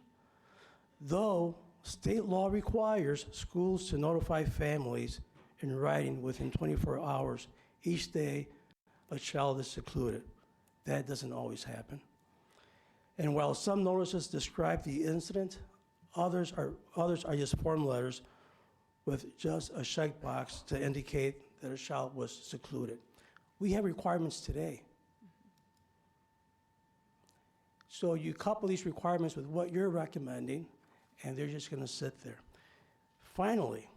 Speaker 12: though state law requires schools to notify families in writing within 24 hours each day a child is secluded. That doesn't always happen. And while some notices describe the incident, others are just form letters with just a checkbox to indicate that a child was secluded. We have requirements today. So you couple these requirements with what you're recommending, and they're just going to sit there. Finally,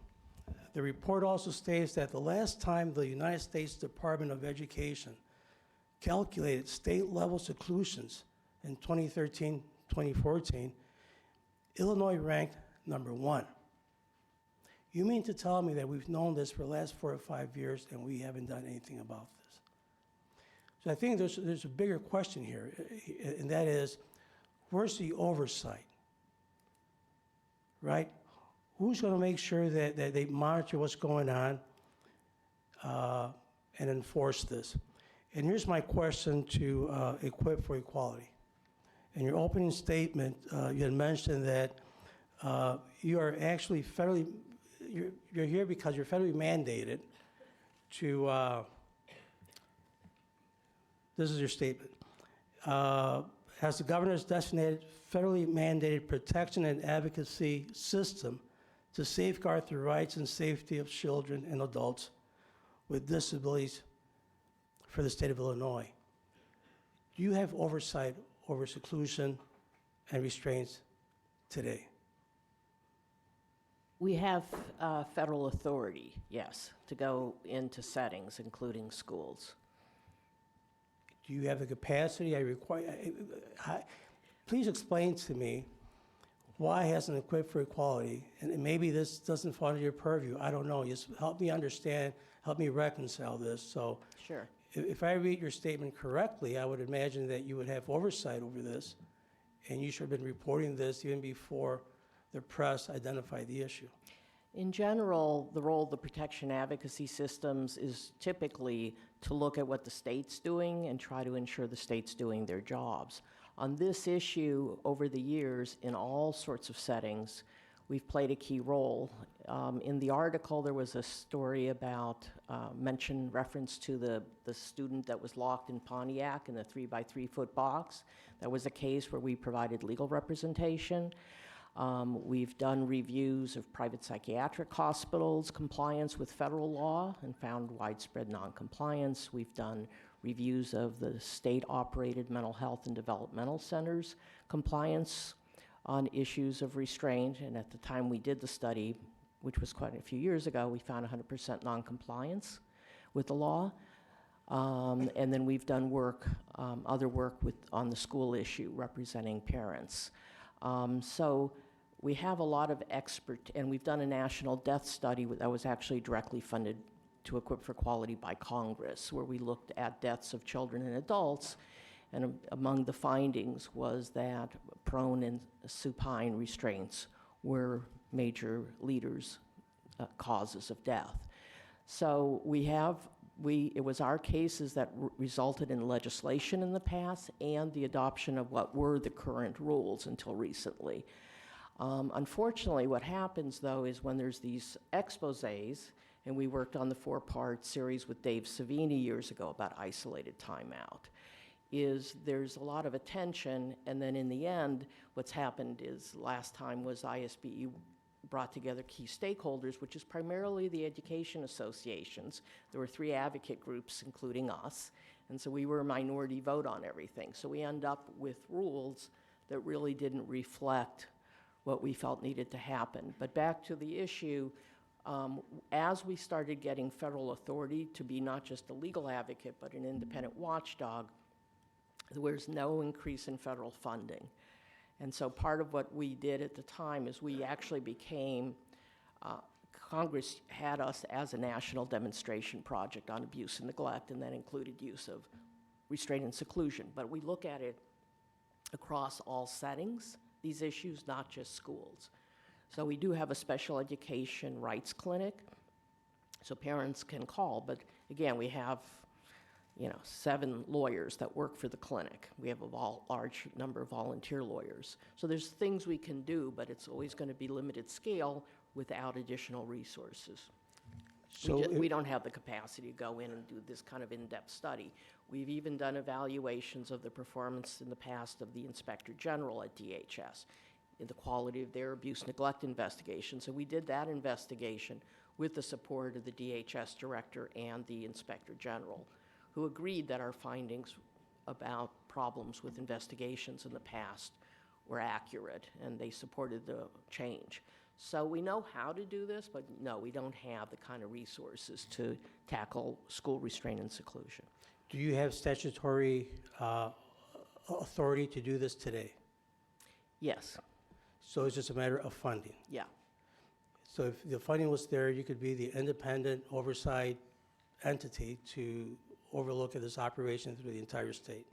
Speaker 12: the report also states that the last time the United States Department of Education calculated state-level seclusions in 2013, 2014, Illinois ranked #1. You mean to tell me that we've known this for the last 4 or 5 years and we haven't done anything about this? So I think there's a bigger question here, and that is, where's the oversight, right? Who's going to make sure that they monitor what's going on and enforce this? And here's my question to Equip for Equality. In your opening statement, you had mentioned that you are actually you're here because you're federally mandated to, this is your statement, has the governor's designated federally mandated protection and advocacy system to safeguard the rights and safety of children and adults with disabilities for the state of Illinois. Do you have oversight over seclusion and restraints today?
Speaker 6: We have federal authority, yes, to go into settings, including schools.
Speaker 12: Do you have the capacity I require? Please explain to me why hasn't Equipped for Equality, and maybe this doesn't fall under your purview, I don't know, just help me understand, help me reconcile this. So
Speaker 6: Sure.
Speaker 12: if I read your statement correctly, I would imagine that you would have oversight over this, and you should have been reporting this even before the press identified the issue.
Speaker 6: In general, the role of the protection advocacy systems is typically to look at what the state's doing and try to ensure the state's doing their jobs. On this issue, over the years, in all sorts of settings, we've played a key role. In the article, there was a story about, reference to the student that was locked in Pontiac in the 3-by-3-foot box. That was a case where we provided legal representation. We've done reviews of private psychiatric hospitals' compliance with federal law and found widespread noncompliance. We've done reviews of the state-operated mental health and developmental centers' compliance on issues of restraint. And at the time we did the study, which was quite a few years ago, we found 100% noncompliance with the law. And then we've done work, other work on the school issue, representing parents. So we have a lot of and we've done a national death study that was actually directly funded to Equip for Equality by Congress, where we looked at deaths of children and adults, and among the findings was that prone and supine restraints were major causes of death. So it was our cases that resulted in legislation in the past and the adoption of what were the current rules until recently. Unfortunately, what happens, though, is when there's these exposés, and we worked on the 4-part series with Dave Savini years ago about isolated timeout, is there's a lot of attention, and then in the end, what's happened is last time was ISBE brought together key stakeholders, which is primarily the education associations. There were 3 advocate groups, including us, and so we were a minority vote on everything. So we end up with rules that really didn't reflect what we felt needed to happen. But back to the issue, as we started getting federal authority to be not just a legal advocate, but an independent watchdog, there was no increase in federal funding. And so part of what we did at the time is we actually became, Congress had us as a national demonstration project on abuse and neglect, and that included use of restraint and seclusion. But we look at it across all settings, these issues, not just schools. So we do have a special education rights clinic, so parents can call. But again, we have 7 lawyers that work for the clinic. We have a large number of volunteer lawyers. So there's things we can do, but it's always going to be limited scale without additional resources.
Speaker 12: So
Speaker 6: We don't have the capacity to go in and do this kind of in-depth study. We've even done evaluations of the performance in the past of the Inspector General at DHS, in the quality of their abuse neglect investigation. So we did that investigation with the support of the DHS director and the Inspector General, who agreed that our findings about problems with investigations in the past were accurate, and they supported the change. So we know how to do this, but no, we don't have the kind of resources to tackle school restraint and seclusion.
Speaker 12: Do you have statutory authority to do this today?
Speaker 6: Yes.
Speaker 12: So it's just a matter of funding?
Speaker 6: Yeah.
Speaker 12: So if the funding was there, you could be the independent oversight entity to overlook at this operation through the entire state?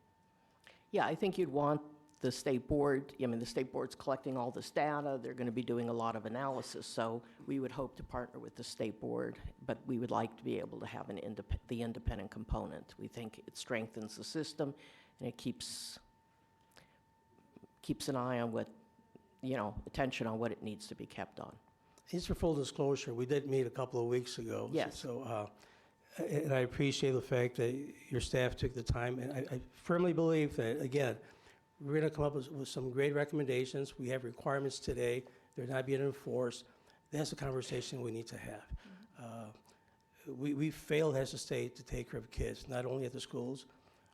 Speaker 6: Yeah, I think you'd want the state board, the state board's collecting all this data, they're going to be doing a lot of analysis, so we would hope to partner with the state board, but we would like to be able to have the independent component. We think it strengthens the system, and it keeps an eye on what, attention on what it needs to be kept on.
Speaker 12: Just for full disclosure, we did meet a couple of weeks ago.
Speaker 6: Yes.
Speaker 12: And I appreciate the fact that your staff took the time, and I firmly believe that, again, We're going to come up with some great recommendations. We have requirements today. They're not being enforced. That's a conversation we need to have. We failed as a state to take care of kids, not only at the schools.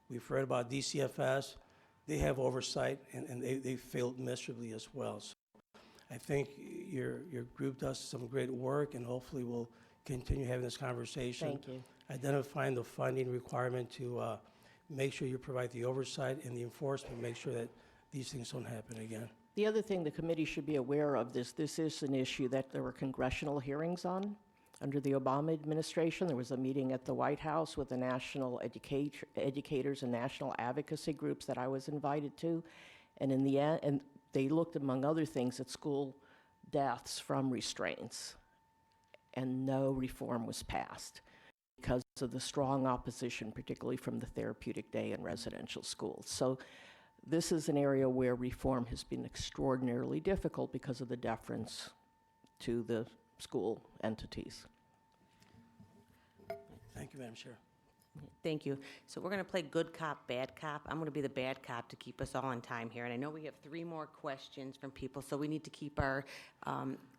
Speaker 12: We've heard about DCFS. They have oversight, and they failed miserably as well. So I think your group does some great work, and hopefully we'll continue having this conversation.
Speaker 6: Thank you.
Speaker 12: Identifying the funding requirement to make sure you provide the oversight and the enforcement, make sure that these things don't happen again.
Speaker 6: The other thing the committee should be aware of, this is an issue that there were congressional hearings on. Under the Obama administration, there was a meeting at the White House with the national educators and national advocacy groups that I was invited to. And in the end, and they looked, among other things, at school deaths from restraints. And no reform was passed because of the strong opposition, particularly from the therapeutic day in residential schools. So this is an area where reform has been extraordinarily difficult because of the deference to the school entities.
Speaker 12: Thank you, Madam Chair.
Speaker 4: Thank you. So we're going to play good cop, bad cop. I'm going to be the bad cop to keep us all on time here. And I know we have 3 more questions from people, so we need to keep our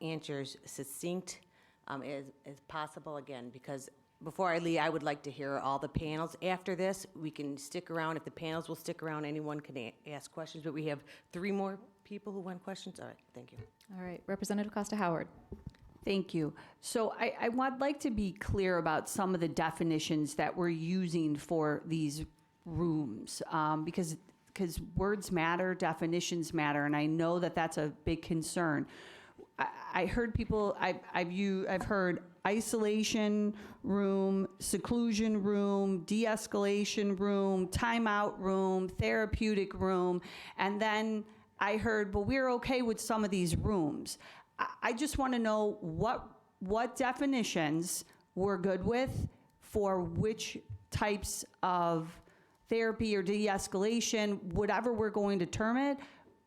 Speaker 4: answers succinct as possible again, because before I leave, I would like to hear all the panels. After this, we can stick around. If the panels will stick around, anyone can ask questions, but we have 3 more people who want questions. All right, thank you.
Speaker 1: All right, Representative Costa Howard.
Speaker 13: Thank you. So I would like to be clear about some of the definitions that we're using for these rooms, because words matter, definitions matter, and I know that that's a big concern. I heard people, I've heard isolation room, seclusion room, de-escalation room, timeout room, therapeutic room, and then I heard, well, we're okay with some of these rooms. I just want to know what definitions we're good with for which types of therapy or de-escalation, whatever we're going to term it.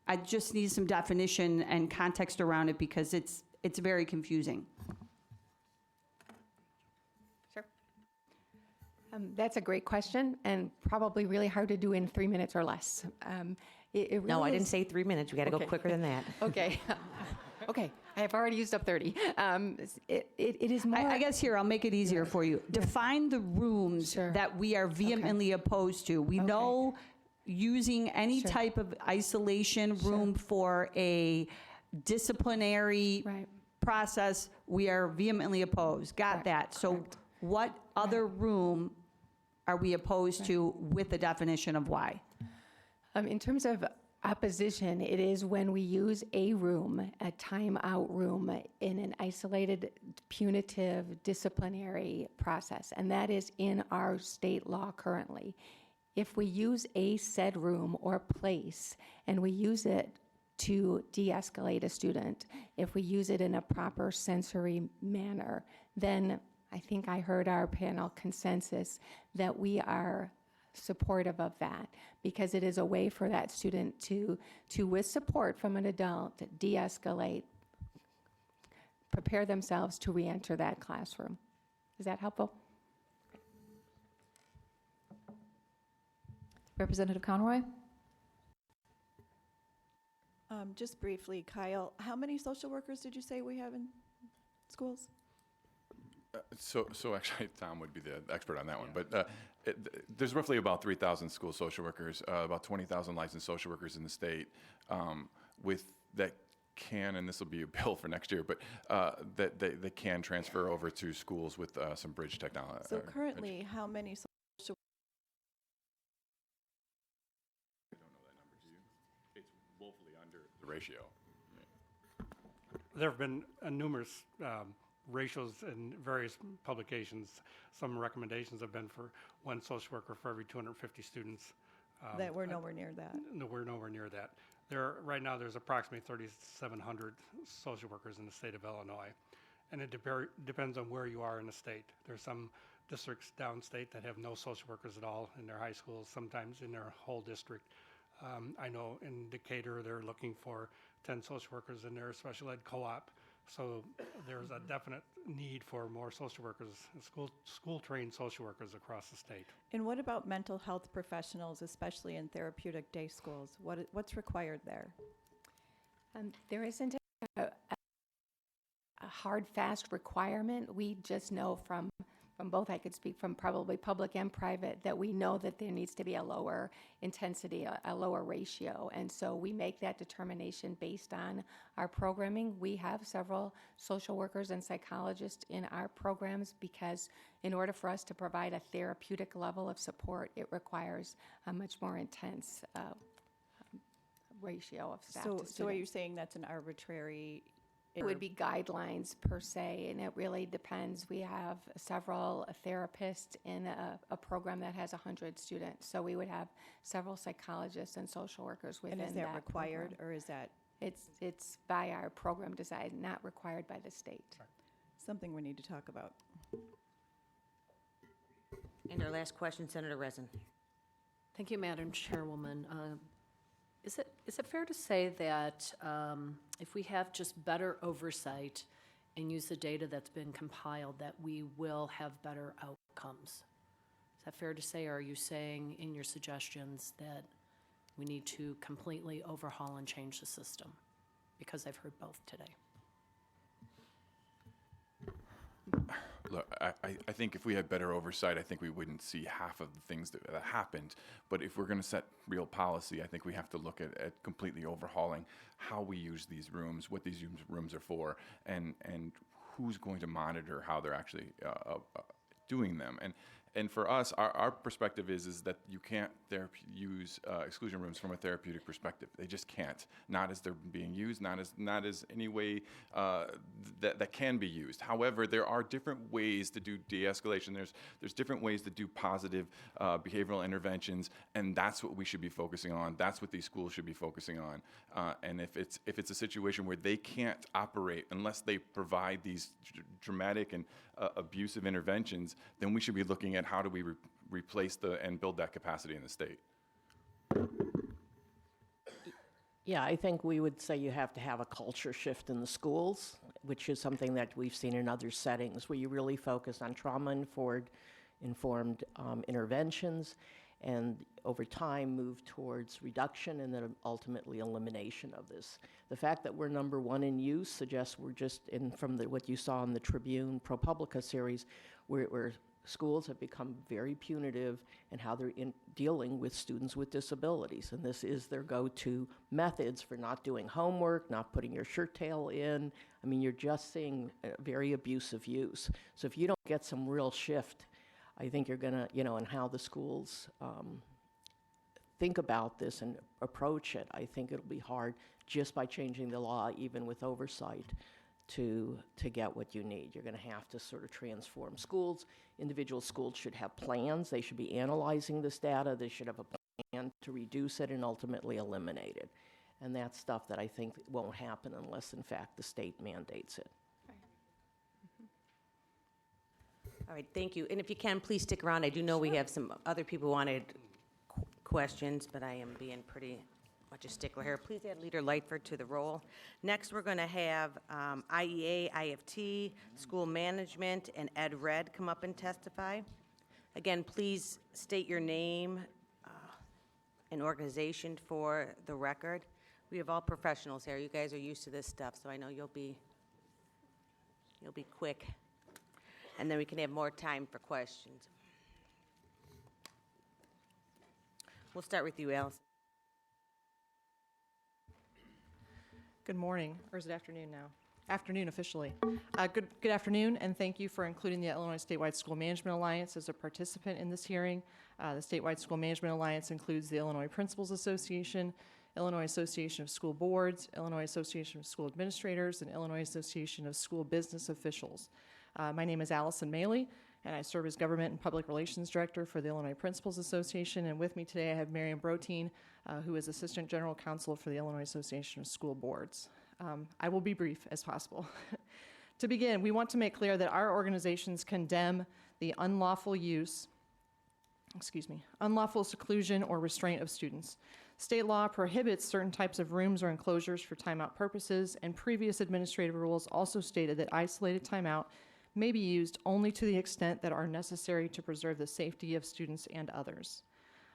Speaker 13: I just need some definition and context around it because it's very confusing.
Speaker 8: Sure. That's a great question and probably really hard to do in 3 minutes or less. It really
Speaker 4: No, I didn't
Speaker 8: is-
Speaker 4: say 3 minutes. We got to go
Speaker 8: Okay.
Speaker 4: quicker than that.
Speaker 8: Okay. Okay, I have already used up 30. It is more.
Speaker 13: I guess here, I'll make it easier for you. Define the rooms
Speaker 8: Sure.
Speaker 13: that we are vehemently opposed to. We
Speaker 8: Okay.
Speaker 13: know using any
Speaker 8: Sure.
Speaker 13: type of isolation room for a disciplinary
Speaker 8: Right.
Speaker 13: process, we are vehemently opposed. Got
Speaker 8: Correct,
Speaker 13: that. So
Speaker 8: correct.
Speaker 13: what other room are we opposed to with the definition of why?
Speaker 8: In terms of opposition, it is when we use a room, a timeout room, in an isolated, punitive, disciplinary process, and that is in our state law currently. If we use a said room or place, and we use it to de-escalate a student, if we use it in a proper sensory manner, then I think I heard our panel consensus that we are supportive of that, because it is a way for that student to with support from an adult, de-escalate, prepare themselves to re-enter that classroom. Is that helpful?
Speaker 1: Representative Conroy?
Speaker 14: Just briefly, Kyle, how many social workers did you say we have in schools?
Speaker 10: So actually, Tom would be the expert on that one. But there's roughly about 3,000 school social workers, about 20,000 licensed social workers in the state, with that can, and this will be a bill for next year, but that they can transfer over to schools with some bridge technology.
Speaker 14: So currently, how many social
Speaker 10: I don't know that number, do you? It's woefully under the ratio.
Speaker 9: There have been numerous ratios in various publications. Some recommendations have been for 1 social worker for every 250 students.
Speaker 14: that we're nowhere near that?
Speaker 9: No, we're nowhere near that. Right now, there's approximately 3,700 social workers in the state of Illinois, and it depends on where you are in the state. There's some districts downstate that have no social workers at all in their high schools, sometimes in their whole district. I know in Decatur, they're looking for 10 social workers in their special ed co-op. So there's a definite need for more social workers, school-trained social workers across the state.
Speaker 14: And what about mental health professionals, especially in therapeutic day schools? What's required there?
Speaker 8: There isn't a hard, fast requirement. We just know from both, I could speak from probably public and private, that we know that there needs to be a lower intensity, a lower ratio. And so we make that determination based on our programming. We have several social workers and psychologists in our programs because in order for us to provide a therapeutic level of support, it requires a much more intense ratio of staff to students.
Speaker 14: So are you saying that's an arbitrary?
Speaker 8: It would be guidelines per se, and it really depends. We have several therapists in a program that has 100 students, so we would have several psychologists and social workers within that.
Speaker 14: And is that required,
Speaker 8: program.
Speaker 14: or is that
Speaker 8: It's by our program design, not required by the state.
Speaker 14: something we need to talk about?
Speaker 4: And our last question, Senator Resin.
Speaker 15: Thank you, Madam Chairwoman. Is it fair to say that if we have just better oversight and use the data that's been compiled, that we will have better outcomes? Is that fair to say, or are you saying in your suggestions that we need to completely overhaul and change the system? Because I've heard both today.
Speaker 10: Look, I think if we had better oversight, I think we wouldn't see half of the things that happened. But if we're going to set real policy, I think we have to look at completely overhauling how we use these rooms, what these rooms are for, and who's going to monitor how they're actually doing them. And for us, our perspective is that you can't use exclusion rooms from a therapeutic perspective. They just can't. Not as they're being used, not as any way that can be used. However, there are different ways to do de-escalation. There's different ways to do positive behavioral interventions, and that's what we should be focusing on. That's what these schools should be focusing on. And if it's a situation where they can't operate unless they provide these dramatic and abusive interventions, then we should be looking at how do we replace and build that capacity in the state.
Speaker 6: Yeah, I think we would say you have to have a culture shift in the schools, which is something that we've seen in other settings where you really focus on trauma-informed interventions and over time move towards reduction and then ultimately elimination of this. The fact that we're number one in use suggests we're just from what you saw in the Tribune ProPublica series, where schools have become very punitive in how they're dealing with students with disabilities. And this is their go-to methods for not doing homework, not putting your shirt tail in. I mean, you're just seeing very abusive use. So if you don't get some real shift, I think you're gonna, and how the schools think about this and approach it, I think it'll be hard just by changing the law, even with oversight, to get what you need. You're gonna have to sort of transform schools. Individual schools should have plans. They should be analyzing this data. They should have a plan to reduce it and ultimately eliminate it. And that's stuff that I think won't happen unless, in fact, the state mandates it.
Speaker 4: All right, thank you. And if you can, please stick around. I do know we have some other people who wanted questions, but I am being pretty much a stickler here. Please add Leader Lightford to the roll. Next, we're going to have IEA, IFT, School Management, and Ed Red come up and testify. Again, please state your name and organization for the record. We have all professionals here. You guys are used to this stuff, so I know you'll be quick. And then we can have more time for questions. We'll start with you, Alice.
Speaker 16: Good morning, or is it afternoon now? Afternoon officially. Good afternoon, and thank you for including the Illinois Statewide School Management Alliance as a participant in this hearing. The Statewide School Management Alliance includes the Illinois Principals Association, Illinois Association of School Boards, Illinois Association of School Administrators, and Illinois Association of School Business Officials. My name is Allison Maley, and I serve as Government and Public Relations Director for the Illinois Principals Association. And with me today I have Miriam Brotine, who is Assistant General Counsel for the Illinois Association of School Boards. I will be brief as possible. To begin, we want to make clear that our organizations condemn the unlawful seclusion or restraint of students. State law prohibits certain types of rooms or enclosures for timeout purposes, and previous administrative rules also stated that isolated timeout may be used only to the extent that are necessary to preserve the safety of students and others.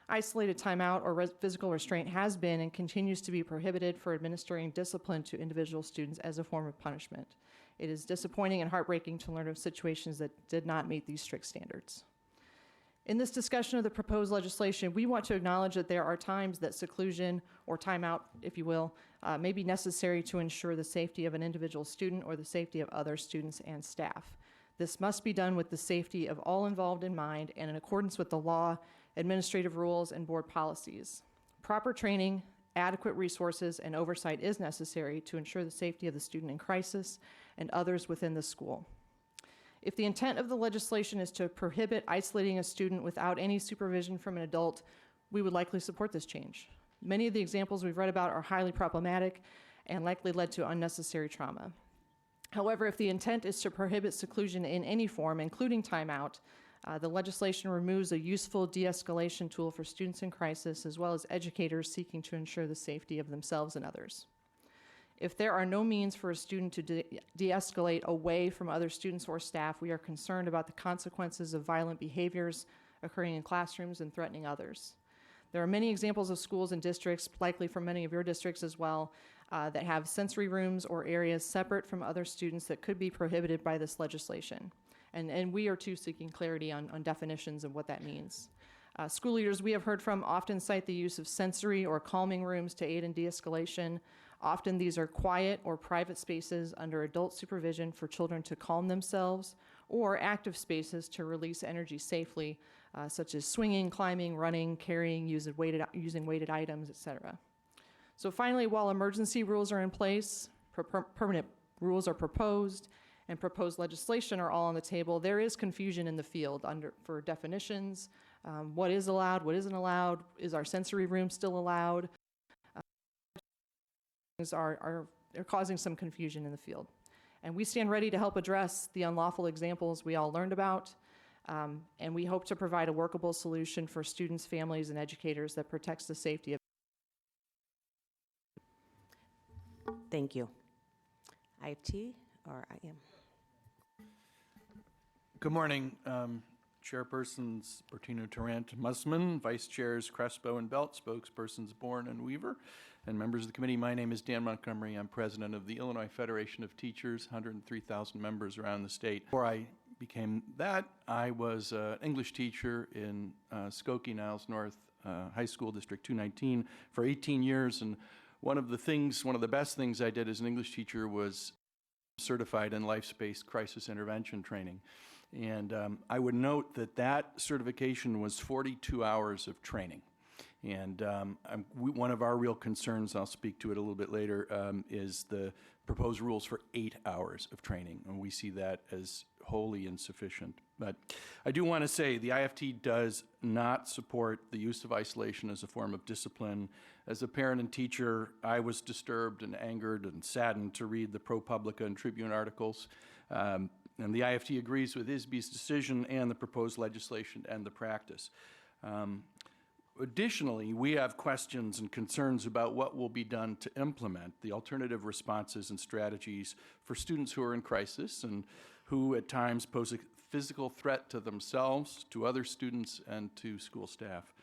Speaker 16: Isolated timeout or physical restraint has been and continues to be prohibited for administering discipline to individual students as a form of punishment. It is disappointing and heartbreaking to learn of situations that did not meet these strict standards. In this discussion of the proposed legislation, we want to acknowledge that there are times that seclusion or timeout, if you will, may be necessary to ensure the safety of an individual student or the safety of other students and staff. This must be done with the safety of all involved in mind and in accordance with the law, administrative rules, and board policies. Proper training, adequate resources, and oversight is necessary to ensure the safety of the student in crisis and others within the school. If the intent of the legislation is to prohibit isolating a student without any supervision from an adult, we would likely support this change. Many of the examples we've read about are highly problematic and likely led to unnecessary trauma. However, if the intent is to prohibit seclusion in any form, including timeout, the legislation removes a useful de-escalation tool for students in crisis, as well as educators seeking to ensure the safety of themselves and others. If there are no means for a student to de-escalate away from other students or staff, we are concerned about the consequences of violent behaviors occurring in classrooms and threatening others. There are many examples of schools and districts, likely from many of your districts as well, that have sensory rooms or areas separate from other students that could be prohibited by this legislation. And we are too seeking clarity on definitions of what that means. School leaders we have heard from often cite the use of sensory or calming rooms to aid in de-escalation. Often these are quiet or private spaces under adult supervision for children to calm themselves, or active spaces to release energy safely, such as swinging, climbing, running, carrying, using weighted items, etc. So finally, while emergency rules are in place, permanent rules are proposed, and proposed legislation are all on the table, there is confusion in the field for definitions, what is allowed, what isn't allowed, is our sensory room still allowed? Are causing some confusion in the field. And we stand ready to help address the unlawful examples we all learned about, and we hope to provide a workable solution for students, families, and educators that protects the safety of.
Speaker 4: Thank you. IFT or IM?
Speaker 17: Good morning, Chairpersons Bertino Tarrant Musman, Vice Chairs Crespo and Belt, Spokespersons Bourne and Weaver, and members of the committee. My name is Dan Montgomery. I'm president of the Illinois Federation of Teachers, 103,000 members around the state. Before I became that, I was an English teacher in Skokie, Niles North High School, District 219, for 18 years. And one of the best things I did as an English teacher was certified in life-based crisis intervention training. And I would note that certification was 42 hours of training. And one of our real concerns, I'll speak to it a little bit later, is the proposed rules for 8 hours of training. And we see that as wholly insufficient. But I do want to say the IFT does not support the use of isolation as a form of discipline. As a parent and teacher, I was disturbed and angered and saddened to read the ProPublica and Tribune articles. And the IFT agrees with ISB's decision and the proposed legislation and the practice. Additionally, we have questions and concerns about what will be done to implement the alternative responses and strategies for students who are in crisis and who at times pose a physical threat to themselves, to other students, and to school staff.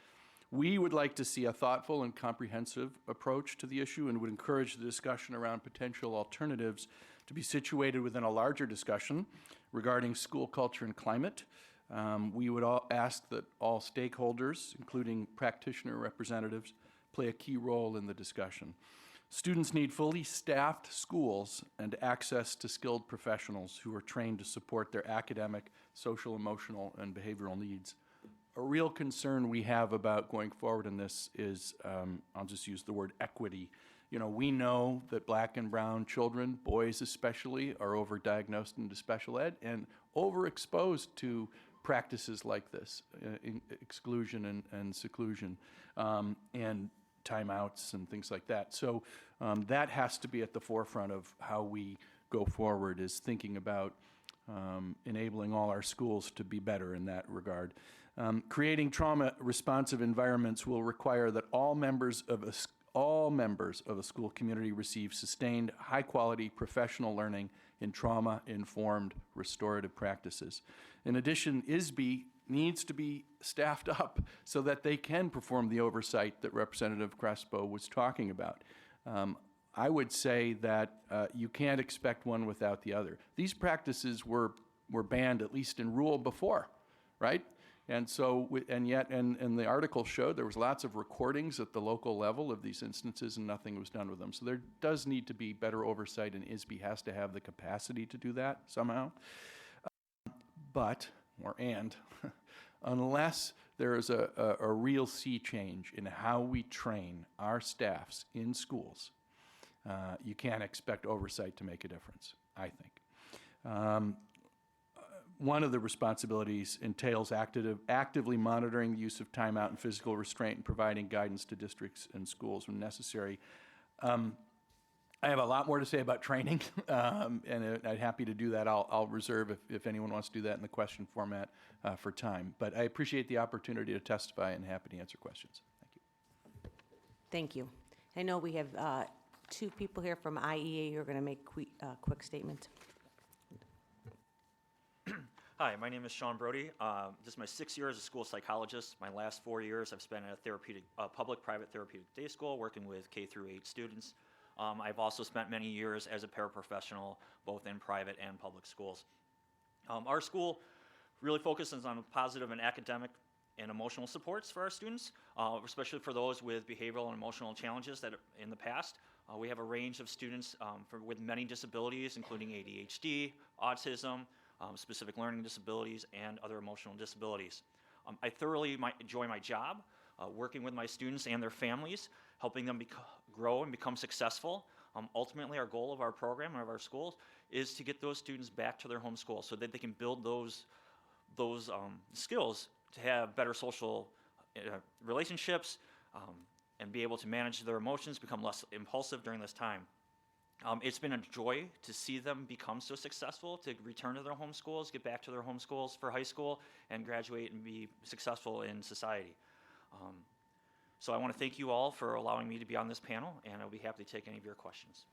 Speaker 17: We would like to see a thoughtful and comprehensive approach to the issue and would encourage the discussion around potential alternatives to be situated within a larger discussion regarding school culture and climate. We would ask that all stakeholders, including practitioner representatives, play a key role in the discussion. Students need fully staffed schools and access to skilled professionals who are trained to support their academic, social, emotional, and behavioral needs. A real concern we have about going forward in this is, I'll just use the word equity. You know, we know that black and brown children, boys especially, are overdiagnosed into special ed and overexposed to practices like this, exclusion and seclusion, and timeouts and things like that. So that has to be at the forefront of how we go forward, is thinking about enabling all our schools to be better in that regard. Creating trauma-responsive environments will require that all members of a school community receive sustained, high-quality professional learning in trauma-informed restorative practices. In addition, ISB needs to be staffed up so that they can perform the oversight that Representative Crespo was talking about. I would say that you can't expect one without the other. These practices were banned, at least in rule, before, right? And so, and the article showed there was lots of recordings at the local level of these instances, and nothing was done with them. So there does need to be better oversight, and ISB has to have the capacity to do that somehow. Unless there is a real sea change in how we train our staffs in schools, you can't expect oversight to make a difference, I think. One of the responsibilities entails actively monitoring the use of timeout and physical restraint and providing guidance to districts and schools when necessary. I have a lot more to say about training, and I'm happy to do that. I'll reserve, if anyone wants to do that in the question format, for time. But I appreciate the opportunity to testify and happy to answer questions. Thank you.
Speaker 4: Thank you. I know we have two people here from IEA who are going to make quick statements.
Speaker 18: Hi, my name is Sean Brody. This is my 6th year as a school psychologist. My last 4 years I've spent at a public-private therapeutic day school working with K through 8 students. I've also spent many years as a paraprofessional, both in private and public schools. Our school really focuses on positive and academic and emotional supports for our students, especially for those with behavioral and emotional challenges that in the past. We have a range of students with many disabilities, including ADHD, autism, specific learning disabilities, and other emotional disabilities. I thoroughly enjoy my job, working with my students and their families, helping them grow and become successful. Ultimately, our goal of our program and of our schools is to get those students back to their home school so that they can build those skills to have better social relationships and be able to manage their emotions, become less impulsive during this time. It's been a joy to see them become so successful, to return to their home schools, get back to their home schools for high school, and graduate and be successful in society. So I want to thank you all for allowing me to be on this panel, and I'll be happy to take any of your questions.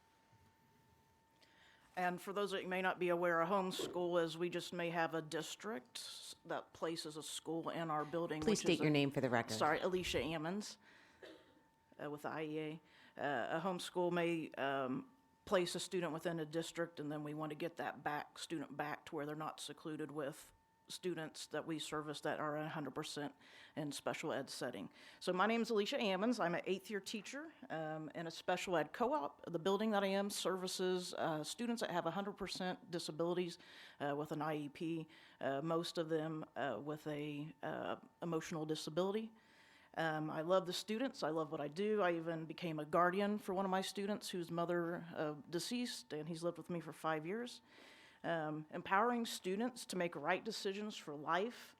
Speaker 19: And for those that may not be aware, a homeschool is we just may have a district that places a school in our building.
Speaker 4: Please state your name for the record.
Speaker 19: Sorry, Alicia Ammons with the IEA. A homeschool may place a student within a district, and then we want to get that student back to where they're not secluded with students that we service that are 100% in special ed setting. So my name is Alicia Ammons. I'm an 8th year teacher in a special ed co-op. The building that I am services students that have 100% disabilities with an IEP, most of them with a emotional disability. I love the students. I love what I do. I even became a guardian for one of my students whose mother deceased, and he's lived with me for 5 years. Empowering students to make right decisions for life,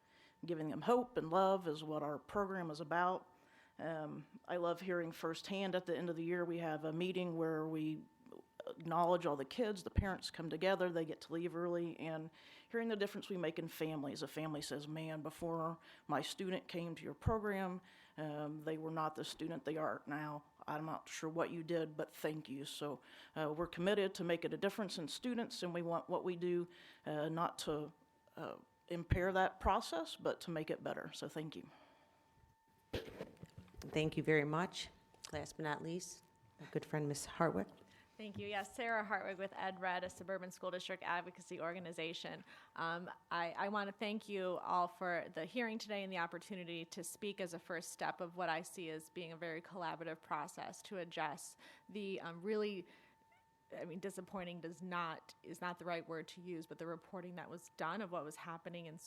Speaker 19: giving them hope and love is what our program is about. I love hearing firsthand at the end of the year, we have a meeting where we acknowledge all the kids, the parents come together, they get to leave early, and hearing the difference we make in families. A family says, man, before my student came to your program, they were not the student they are now. I'm not sure what you did, but thank you. So we're committed to making a difference in students, and we want what we do not to impair that process, but to make it better. So thank you.
Speaker 4: Thank you very much. Last but not least, my good friend, Ms. Hartwick.
Speaker 20: Thank you. Yes, Sarah Hartwig with EdRed, a suburban school district advocacy organization. I want to thank you all for the hearing today and the opportunity to speak as a first step of what I see as being a very collaborative process to address the disappointing is not the right word to use, but the reporting that was done of what was happening in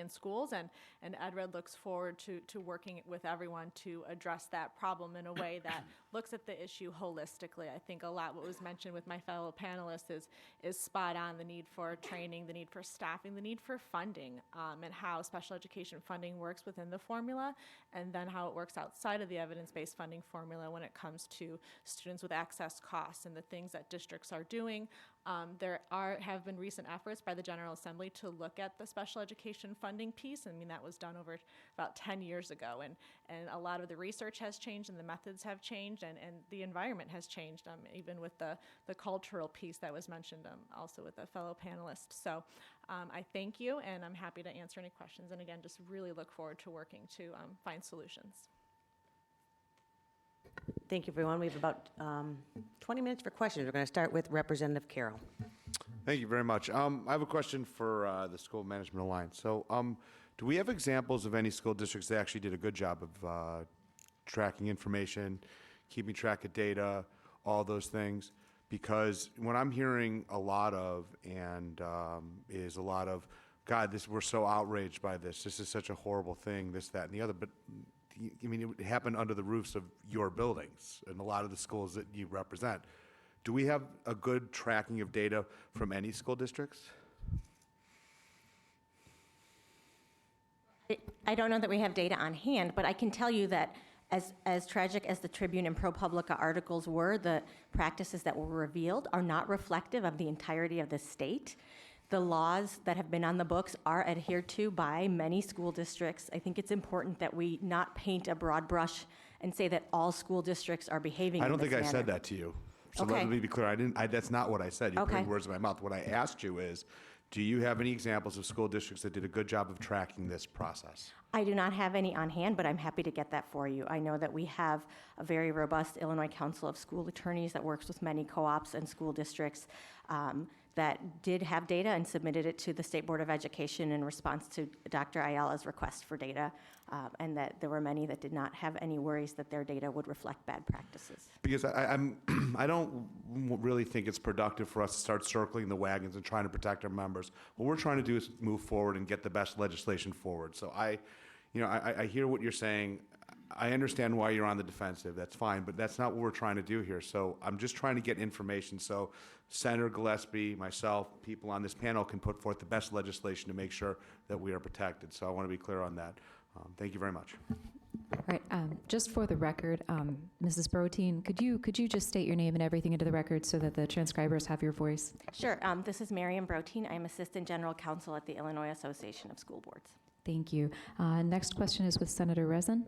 Speaker 20: schools, and EdRed looks forward to working with everyone to address that problem in a way that looks at the issue holistically. I think a lot what was mentioned with my fellow panelists is spot on, the need for training, the need for staffing, the need for funding, and how special education funding works within the formula, and then how it works outside of the evidence-based funding formula when it comes to students with access costs and the things that districts are doing There have been recent efforts by the General Assembly to look at the special education funding piece. I mean, that was done over about 10 years ago, and a lot of the research has changed and the methods have changed, and the environment has changed, even with the cultural piece that was mentioned also with a fellow panelist. So I thank you, and I'm happy to answer any questions, and again, just really look forward to working to find solutions.
Speaker 4: Thank you, everyone. We have about 20 minutes for questions. We're going to start with Representative Carroll.
Speaker 3: Thank you very much. I have a question for the School Management Alliance. So do we have examples of any school districts that actually did a good job of tracking information, keeping track of data, all those things? Because what I'm hearing a lot of is a lot of, God, we're so outraged by this. This is such a horrible thing, this, that, and the other. But I mean, it happened under the roofs of your buildings and a lot of the schools that you represent. Do we have a good tracking of data from any school districts?
Speaker 21: I don't know that we have data on hand, but I can tell you that as tragic as the Tribune and ProPublica articles were, the practices that were revealed are not reflective of the entirety of the state. The laws that have been on the books are adhered to by many school districts. I think it's important that we not paint a broad brush and say that all school districts are behaving in this manner.
Speaker 3: I don't think I said that to you. So
Speaker 21: Okay.
Speaker 3: let me be clear. That's not what I said. You're
Speaker 21: Okay.
Speaker 3: putting words in my mouth. What I asked you is, do you have any examples of school districts that did a good job of tracking this process?
Speaker 21: I do not have any on hand, but I'm happy to get that for you. I know that we have a very robust Illinois Council of School Attorneys that works with many co-ops and school districts that did have data and submitted it to the State Board of Education in response to Dr. Ayala's request for data, and that there were many that did not have any worries that their data would reflect bad practices.
Speaker 3: Because I don't really think it's productive for us to start circling the wagons and trying to protect our members. What we're trying to do is move forward and get the best legislation forward. So I hear what you're saying. I understand why you're on the defensive. That's fine, but that's not what we're trying to do here. So I'm just trying to get information so Senator Gillespie, myself, people on this panel can put forth the best legislation to make sure that we are protected. So I want to be clear on that. Thank you very much.
Speaker 1: All right, just for the record, Mrs. Broteen, could you just state your name and everything into the record so that the transcribers have your voice?
Speaker 21: Sure. This is Mariam Broteen. I'm Assistant General Counsel at the Illinois Association of School Boards.
Speaker 1: Thank you. Next question is with Senator Rezin.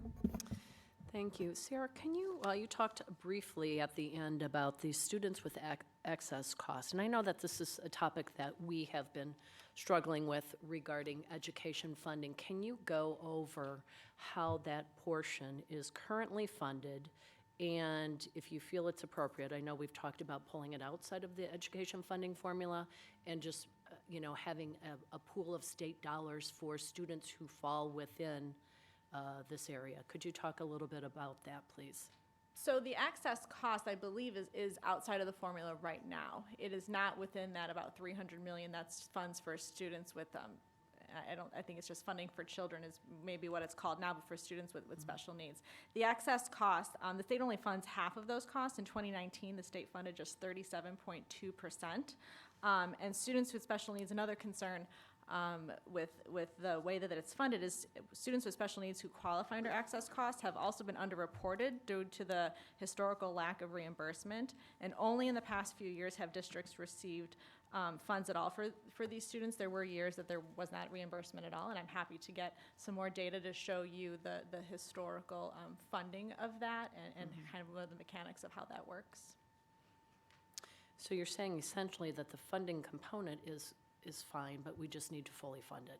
Speaker 15: Thank you. Sarah, can you, you talked briefly at the end about the students with excess costs, and I know that this is a topic that we have been struggling with regarding education funding. Can you go over how that portion is currently funded, and if you feel it's appropriate? I know we've talked about pulling it outside of the education funding formula and just having a pool of state dollars for students who fall within this area. Could you talk a little bit about that, please?
Speaker 20: So the access cost, I believe, is outside of the formula right now. It is not within that about $300 million. That's funds for students with I think it's just funding for children is maybe what it's called now, but for students with special needs. The access cost, the state only funds half of those costs. In 2019, the state funded just 37.2%. And students with special needs, another concern with the way that it's funded is students with special needs who qualify under access costs have also been underreported due to the historical lack of reimbursement. And only in the past few years have districts received funds at all for these students. There were years that there was not reimbursement at all, and I'm happy to get some more data to show you the historical funding of that and kind of what are the mechanics of how that works.
Speaker 15: So you're saying essentially that the funding component is fine, but we just need to fully fund it.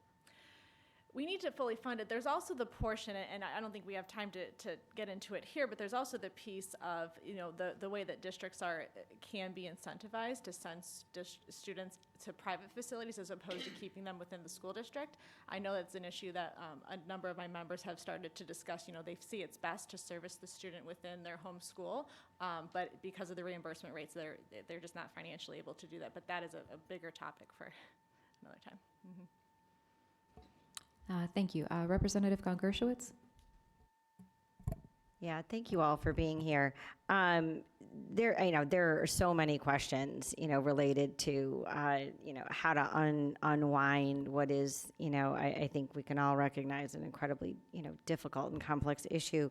Speaker 20: We need to fully fund it. There's also the portion, and I don't think we have time to get into it here, but there's also the piece of the way that districts can be incentivized to send students to private facilities as opposed to keeping them within the school district. I know that's an issue that a number of my members have started to discuss. They see it's best to service the student within their home school, but because of the reimbursement rates, they're just not financially able to do that. But that is a bigger topic for another time. Mm-hmm.
Speaker 1: Thank you. Representative Gongershowitz?
Speaker 22: Yeah, thank you all for being here. There are so many questions, related to, how to unwind what is, I think we can all recognize an incredibly, difficult and complex issue.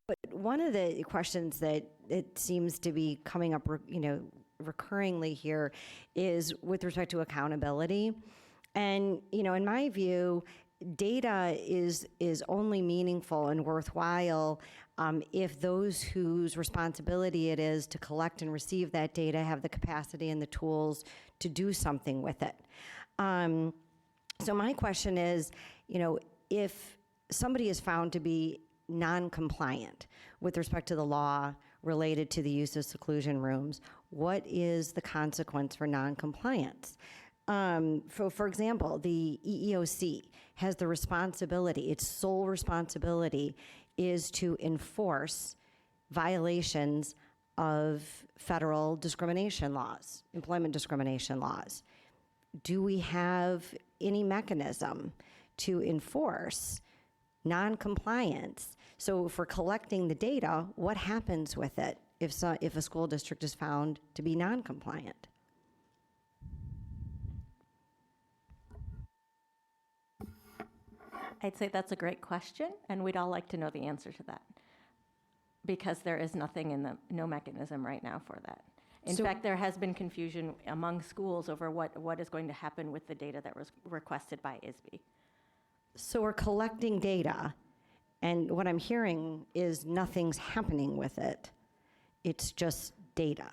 Speaker 22: But one of the questions that it seems to be coming up, recurringly here is with respect to accountability. And, in my view, data is only meaningful and worthwhile if those whose responsibility it is to collect and receive that data have the capacity and the tools to do something with it. So my question is, if somebody is found to be non-compliant with respect to the law related to the use of seclusion rooms, what is the consequence for non-compliance? For example, the EEOC has the responsibility, its sole responsibility is to enforce violations of federal discrimination laws, employment discrimination laws. Do we have any mechanism to enforce non-compliance? So if we're collecting the data, what happens with it if a school district is found to be non-compliant?
Speaker 21: I'd say that's a great question, and we'd all like to know the answer to that, because there is no mechanism right now for that. In fact, there has been confusion among schools over what is going to happen with the data that was requested by ISB.
Speaker 22: So we're collecting data, and what I'm hearing is nothing's happening with it. It's just data.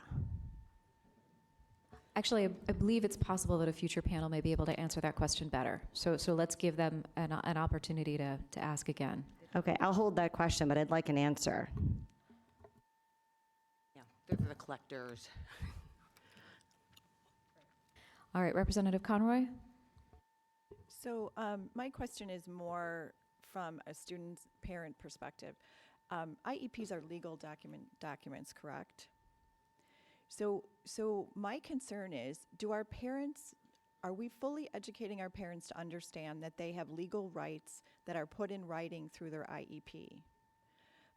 Speaker 1: Actually, I believe it's possible that a future panel may be able to answer that question better. So let's give them an opportunity to ask again.
Speaker 22: Okay, I'll hold that question, but I'd like an answer.
Speaker 4: Yeah, they're the collectors.
Speaker 1: All right, Representative Conroy?
Speaker 14: So my question is more from a student's parent perspective. IEPs are legal documents, correct? So my concern is, are we fully educating our parents to understand that they have legal rights that are put in writing through their IEP?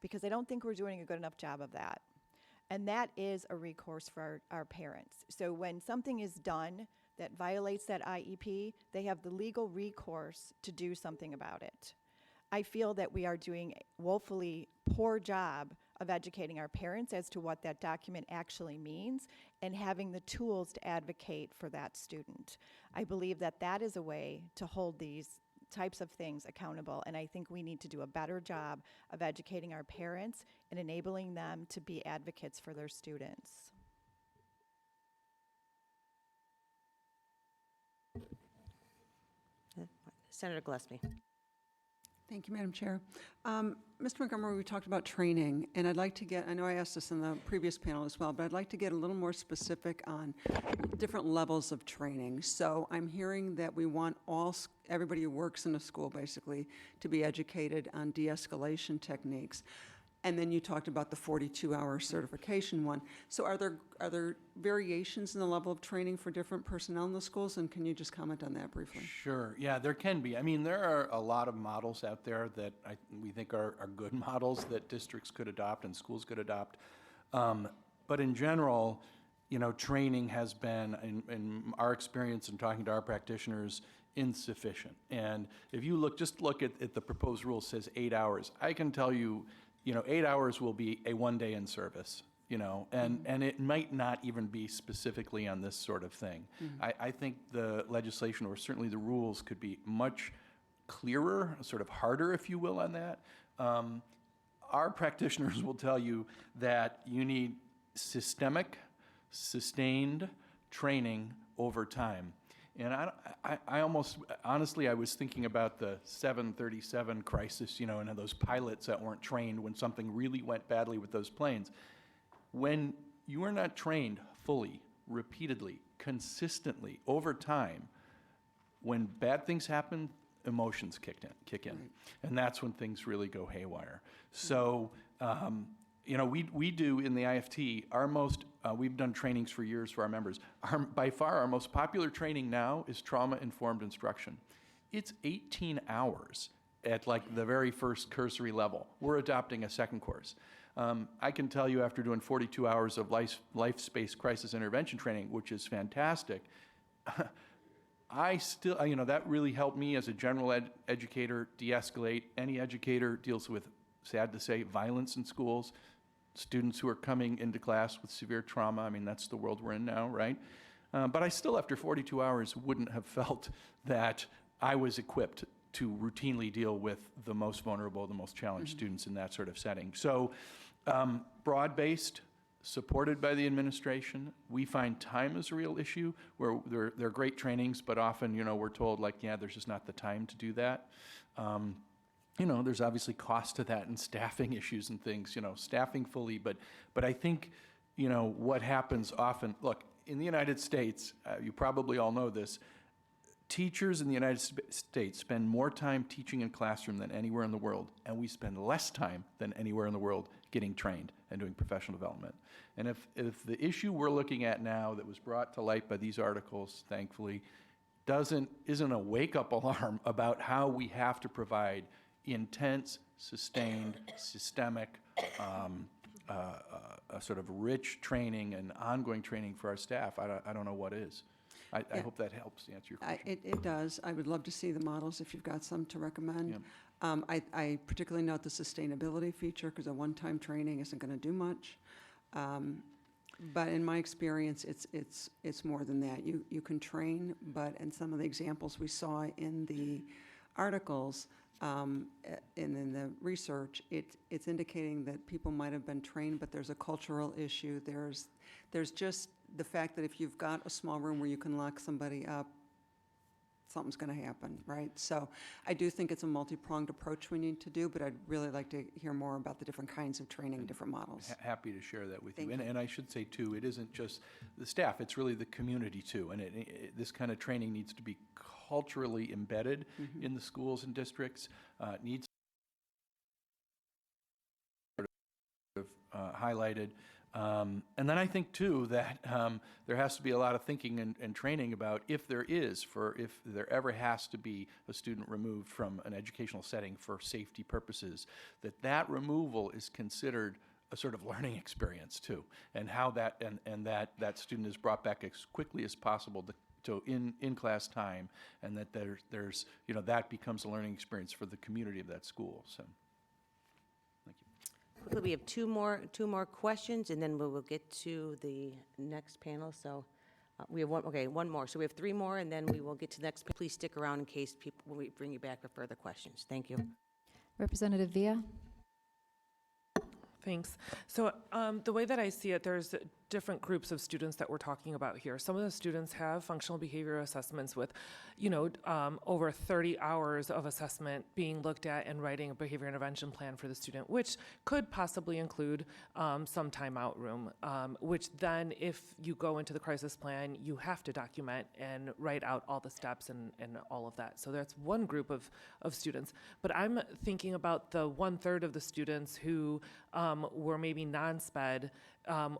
Speaker 14: Because I don't think we're doing a good enough job of that. And that is a recourse for our parents. So when something is done that violates that IEP, they have the legal recourse to do something about it. I feel that we are doing a woefully poor job of educating our parents as to what that document actually means and having the tools to advocate for that student. I believe that that is a way to hold these types of things accountable, and I think we need to do a better job of educating our parents and enabling them to be advocates for their students.
Speaker 4: Senator Gillespie.
Speaker 5: Thank you, Madam Chair. Mr. Montgomery, we talked about training, and I'd like to get, I know I asked this in the previous panel as well, but I'd like to get a little more specific on different levels of training. So I'm hearing that we want everybody who works in a school, basically, to be educated on de-escalation techniques. And then you talked about the 42-hour certification one. So are there variations in the level of training for different personnel in the schools? And can you just comment on that briefly?
Speaker 17: Sure. Yeah, there can be. I mean, there are a lot of models out there that we think are good models that districts could adopt and schools could adopt. But in general, training has been, in our experience in talking to our practitioners, insufficient. And if you just look at the proposed rule, says 8 hours. I can tell you, 8 hours will be a one-day in service, and it might not even be specifically on this sort of thing. I think the legislation, or certainly the rules, could be much clearer, sort of harder, if you will, on that. Our practitioners will tell you that you need systemic, sustained training over time. And I almost, honestly, I was thinking about the 737 crisis, and those pilots that weren't trained when something really went badly with those planes. When you are not trained fully, repeatedly, consistently, over time, when bad things happen, emotions kick in. Right. And that's when things really go haywire. So, we do in the IFT, we've done trainings for years for our members. By far, our most popular training now is trauma-informed instruction. It's 18 hours at the very first cursory level. We're adopting a second course. I can tell you, after doing 42 hours of life space crisis intervention training, which is fantastic, I still, that really helped me as a general educator de-escalate. Any educator deals with, sad to say, violence in schools. students who are coming into class with severe trauma. I mean, that's the world we're in now, right? But I still, after 42 hours, wouldn't have felt that I was equipped to routinely deal with the most vulnerable, the most challenged students in that sort of setting. So broad-based, supported by the administration. We find time is a real issue where they're great trainings, but often, we're told like, yeah, there's just not the time to do that. There's obviously cost to that and staffing issues and things, staffing fully, but I think, what happens often, look, in the United States, you probably all know this, teachers in the United States spend more time teaching in classroom than anywhere in the world, and we spend less time than anywhere in the world getting trained and doing professional development. And if the issue we're looking at now that was brought to light by these articles, thankfully, isn't a wake-up alarm about how we have to provide intense, sustained, systemic, a sort of rich training and ongoing training for our staff, I don't know what is. I hope that helps to answer your question.
Speaker 5: It does. I would love to see the models if you've got some to recommend. I particularly note the sustainability feature because a one-time training isn't going to do much. But in my experience, it's more than that. You can train, but in some of the examples we saw in the articles and in the research, it's indicating that people might have been trained, but there's a cultural issue. There's just the fact that if you've got a small room where you can lock somebody up, something's going to happen, right? So I do think it's a multi-pronged approach we need to do, but I'd really like to hear more about the different kinds of training, different models.
Speaker 17: Happy to share that with
Speaker 5: Thank
Speaker 17: you.
Speaker 5: you.
Speaker 17: And I should say, too, it isn't just the staff, it's really the community, too. And this kind of training needs to be culturally embedded in the schools and districts, needs to be highlighted. And then I think, too, that there has to be a lot of thinking and training about if there ever has to be a student removed from an educational setting for safety purposes, that removal is considered a sort of learning experience, too, and how that that student is brought back as quickly as possible to in-class time, and that there's that becomes a learning experience for the community of that school. So.
Speaker 4: Quickly, we have two more questions, and then we will get to the next panel. So we have one more. So we have three more, and then we will get to the next. Please stick around in case we bring you back for further questions. Thank you.
Speaker 1: Representative Villa.
Speaker 2: Thanks. So the way that I see it, there's different groups of students that we're talking about here. Some of the students have functional behavior assessments with, over 30 hours of assessment being looked at and writing a behavior intervention plan for the student, which could possibly include some timeout room, which then if you go into the crisis plan, you have to document and write out all the steps and all of that. So that's one group of students. But I'm thinking about the 1/3 of the students who were maybe non-SPED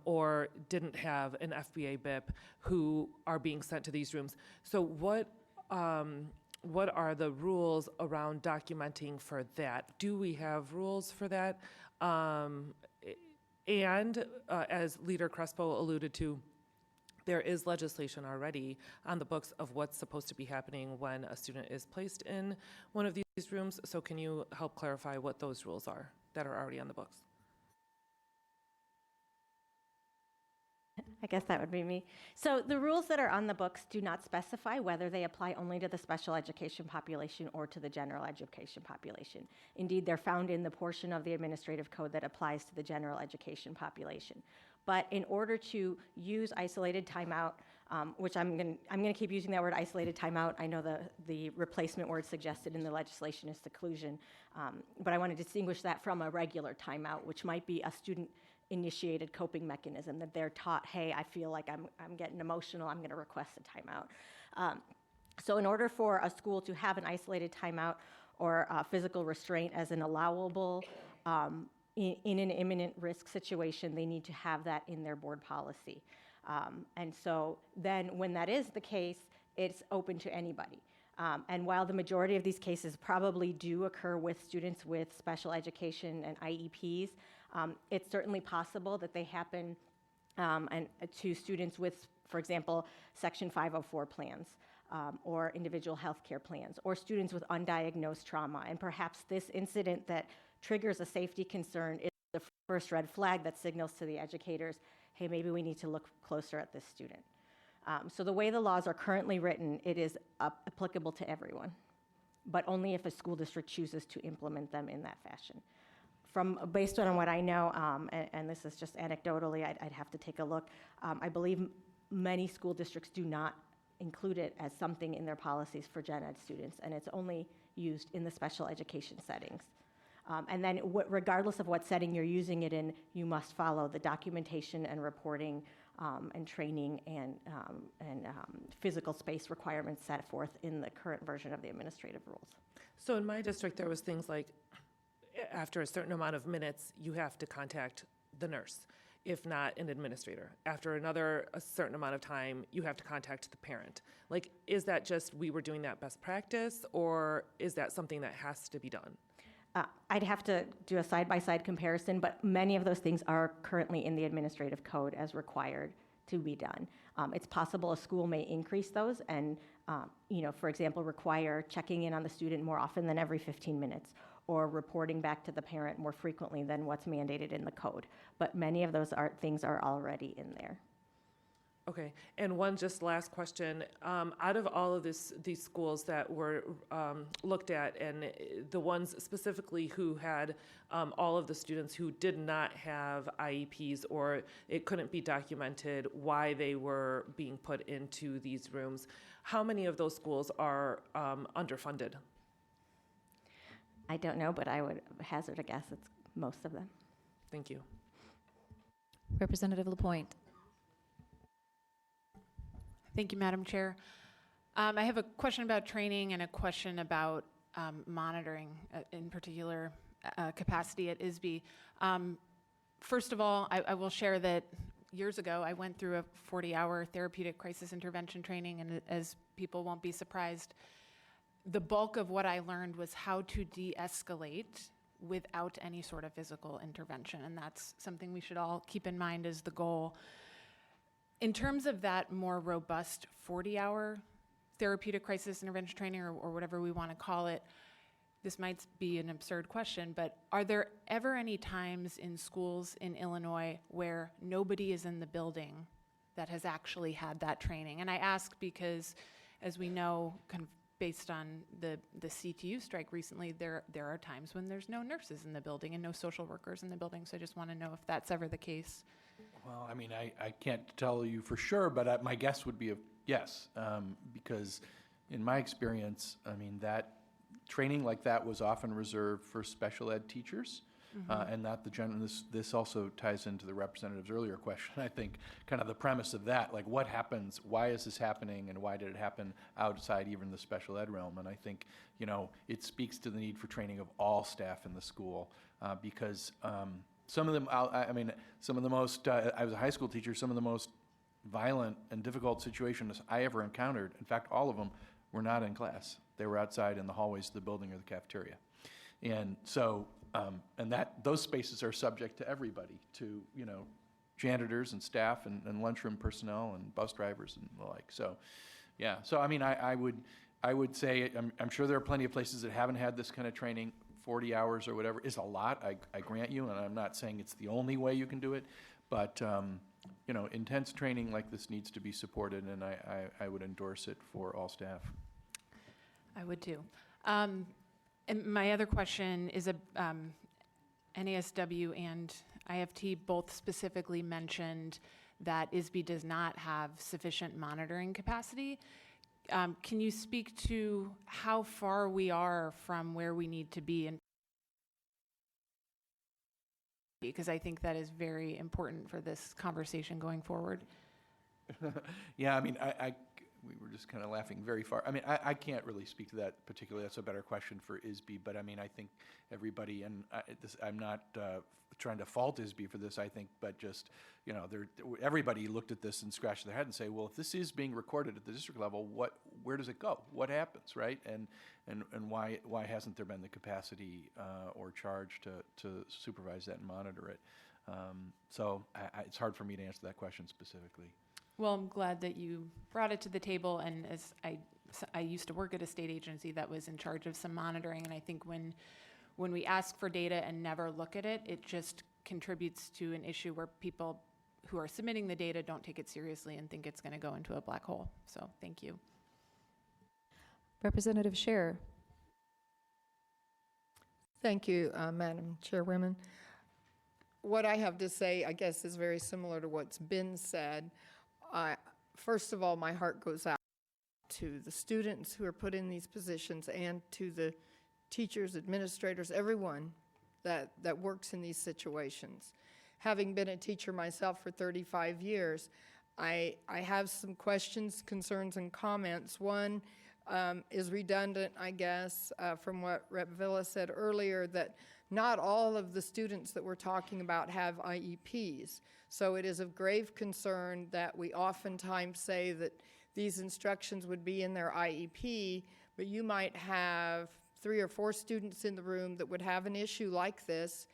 Speaker 2: or didn't have an FBA BIP who are being sent to these rooms. So what are the rules around documenting for that? Do we have rules for that? And as Leader Crespo alluded to, there is legislation already on the books of what's supposed to be happening when a student is placed in one of these rooms. So can you help clarify what those rules are that are already on the books?
Speaker 21: I guess that would be me. So the rules that are on the books do not specify whether they apply only to the special education population or to the general education population. Indeed, they're found in the portion of the administrative code that applies to the general education population. But in order to use isolated timeout, which I'm going to keep using that word isolated timeout. I know the replacement word suggested in the legislation is seclusion, but I want to distinguish that from a regular timeout, which might be a student-initiated coping mechanism that they're taught, hey, I feel like I'm getting emotional, I'm going to request a timeout. So in order for a school to have an isolated timeout or physical restraint as an allowable in an imminent risk situation, they need to have that in their board policy. And so then when that is the case, it's open to anybody. And while the majority of these cases probably do occur with students with special education and IEPs, it's certainly possible that they happen to students with, for example, Section 504 plans or individual health care plans, or students with undiagnosed trauma. And perhaps this incident that triggers a safety concern is the first red flag that signals to the educators, hey, maybe we need to look closer at this student. So the way the laws are currently written, it is applicable to everyone, but only if a school district chooses to implement them in that fashion. Based on what I know, and this is just anecdotally, I'd have to take a look, I believe many school districts do not include it as something in their policies for gen ed students, and it's only used in the special education settings. And then regardless of what setting you're using it in, you must follow the documentation and reporting and training and physical space requirements set forth in the current version of the administrative rules.
Speaker 2: So in my district, there was things like, after a certain amount of minutes, you have to contact the nurse, if not an administrator. After a certain amount of time, you have to contact the parent. Like, is that just we were doing that best practice, or is that something that has to be done?
Speaker 21: I'd have to do a side-by-side comparison, but many of those things are currently in the administrative code as required to be done. It's possible a school may increase those and, for example, require checking in on the student more often than every 15 minutes, or reporting back to the parent more frequently than what's mandated in the code. But many of those things are already in there.
Speaker 2: Okay, and one just last question. Out of all of these schools that were looked at, and the ones specifically who had all of the students who did not have IEPs, or it couldn't be documented why they were being put into these rooms, how many of those schools are underfunded?
Speaker 21: I don't know, but I would hazard a guess it's most of them.
Speaker 2: Thank you.
Speaker 1: Representative Lapointe.
Speaker 7: Thank you, Madam Chair. I have a question about training and a question about monitoring, in particular capacity at ISB. First of all, I will share that years ago I went through a 40-hour therapeutic crisis intervention training, and as people won't be surprised, the bulk of what I learned was how to de-escalate without any sort of physical intervention, and that's something we should all keep in mind as the goal. In terms of that more robust 40-hour therapeutic crisis intervention training, or whatever we want to call it, this might be an absurd question, but are there ever any times in schools in Illinois where nobody is in the building that has actually had that training? And I ask because, as we know, kind of based on the CTU strike recently, there are times when there's no nurses in the building and no social workers in the building, so I just want to know if that's ever the case.
Speaker 17: Well, I mean, I can't tell you for sure, but my guess would be a yes, because in my experience, I mean, that training like that was often reserved for special ed teachers, and not the general. This also ties into the representative's earlier question. I think kind of the premise of that, like what happens, why is this happening, and why did it happen outside even the special ed realm? And I think, it speaks to the need for training of all staff in the school, because some of them, some of the most, I was a high school teacher, some of the most violent and difficult situations I ever encountered, in fact, all of them were not in class. They were outside in the hallways of the building or the cafeteria. And so, those spaces are subject to everybody, to, janitors and staff and lunchroom personnel and bus drivers and the like. So, yeah. So, I mean, I would say, I'm sure there are plenty of places that haven't had this kind of training. 40 hours or whatever is a lot, I grant you, and I'm not saying it's the only way you can do it, but intense training like this needs to be supported, and I would endorse it for all staff.
Speaker 7: I would too. And my other question is NASW and IFT both specifically mentioned that ISB does not have sufficient monitoring capacity. Can you speak to how far we are from where we need to be? Because I think that is very important for this conversation going forward.
Speaker 17: Yeah, I mean, we were just kind of laughing very far. I mean, I can't really speak to that particularly. That's a better question for ISB. But I mean, I think everybody, and I'm not trying to fault ISB for this, I think, but just, everybody looked at this and scratched their head and say, well, if this is being recorded at the district level, where does it go? What happens, right? And why hasn't there been the capacity or charge to supervise that and monitor it? So it's hard for me to answer that question specifically.
Speaker 7: Well, I'm glad that you brought it to the table, and as I used to work at a state agency that was in charge of some monitoring, and I think when we ask for data and never look at it, it just contributes to an issue where people who are submitting the data don't take it seriously and think it's going to go into a black hole. So thank you.
Speaker 1: Representative Scherer.
Speaker 11: Thank you, Madam Chairwoman. What I have to say, I guess, is very similar to what's been said. First of all, my heart goes out to the students who are put in these positions and to the teachers, administrators, everyone that works in these situations. Having been a teacher myself for 35 years, I have some questions, concerns, and comments. One is redundant, I guess, from what Rep. Villa said earlier, that not all of the students that we're talking about have IEPs. So it is of grave concern that we oftentimes say that these instructions would be in their IEP, but you might have 3 or 4 students in the room that would have an issue like this,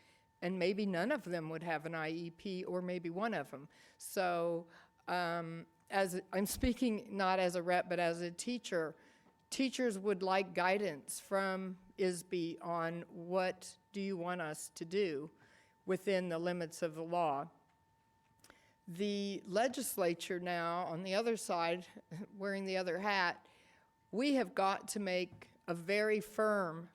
Speaker 11: and maybe none of them would have an IEP, or maybe one of them. So as I'm speaking not as a rep, but as a teacher, teachers would like guidance from ISB on what do you want us to do within the limits of the law. The legislature now, on the other side, wearing the other hat, we have got to make a very firm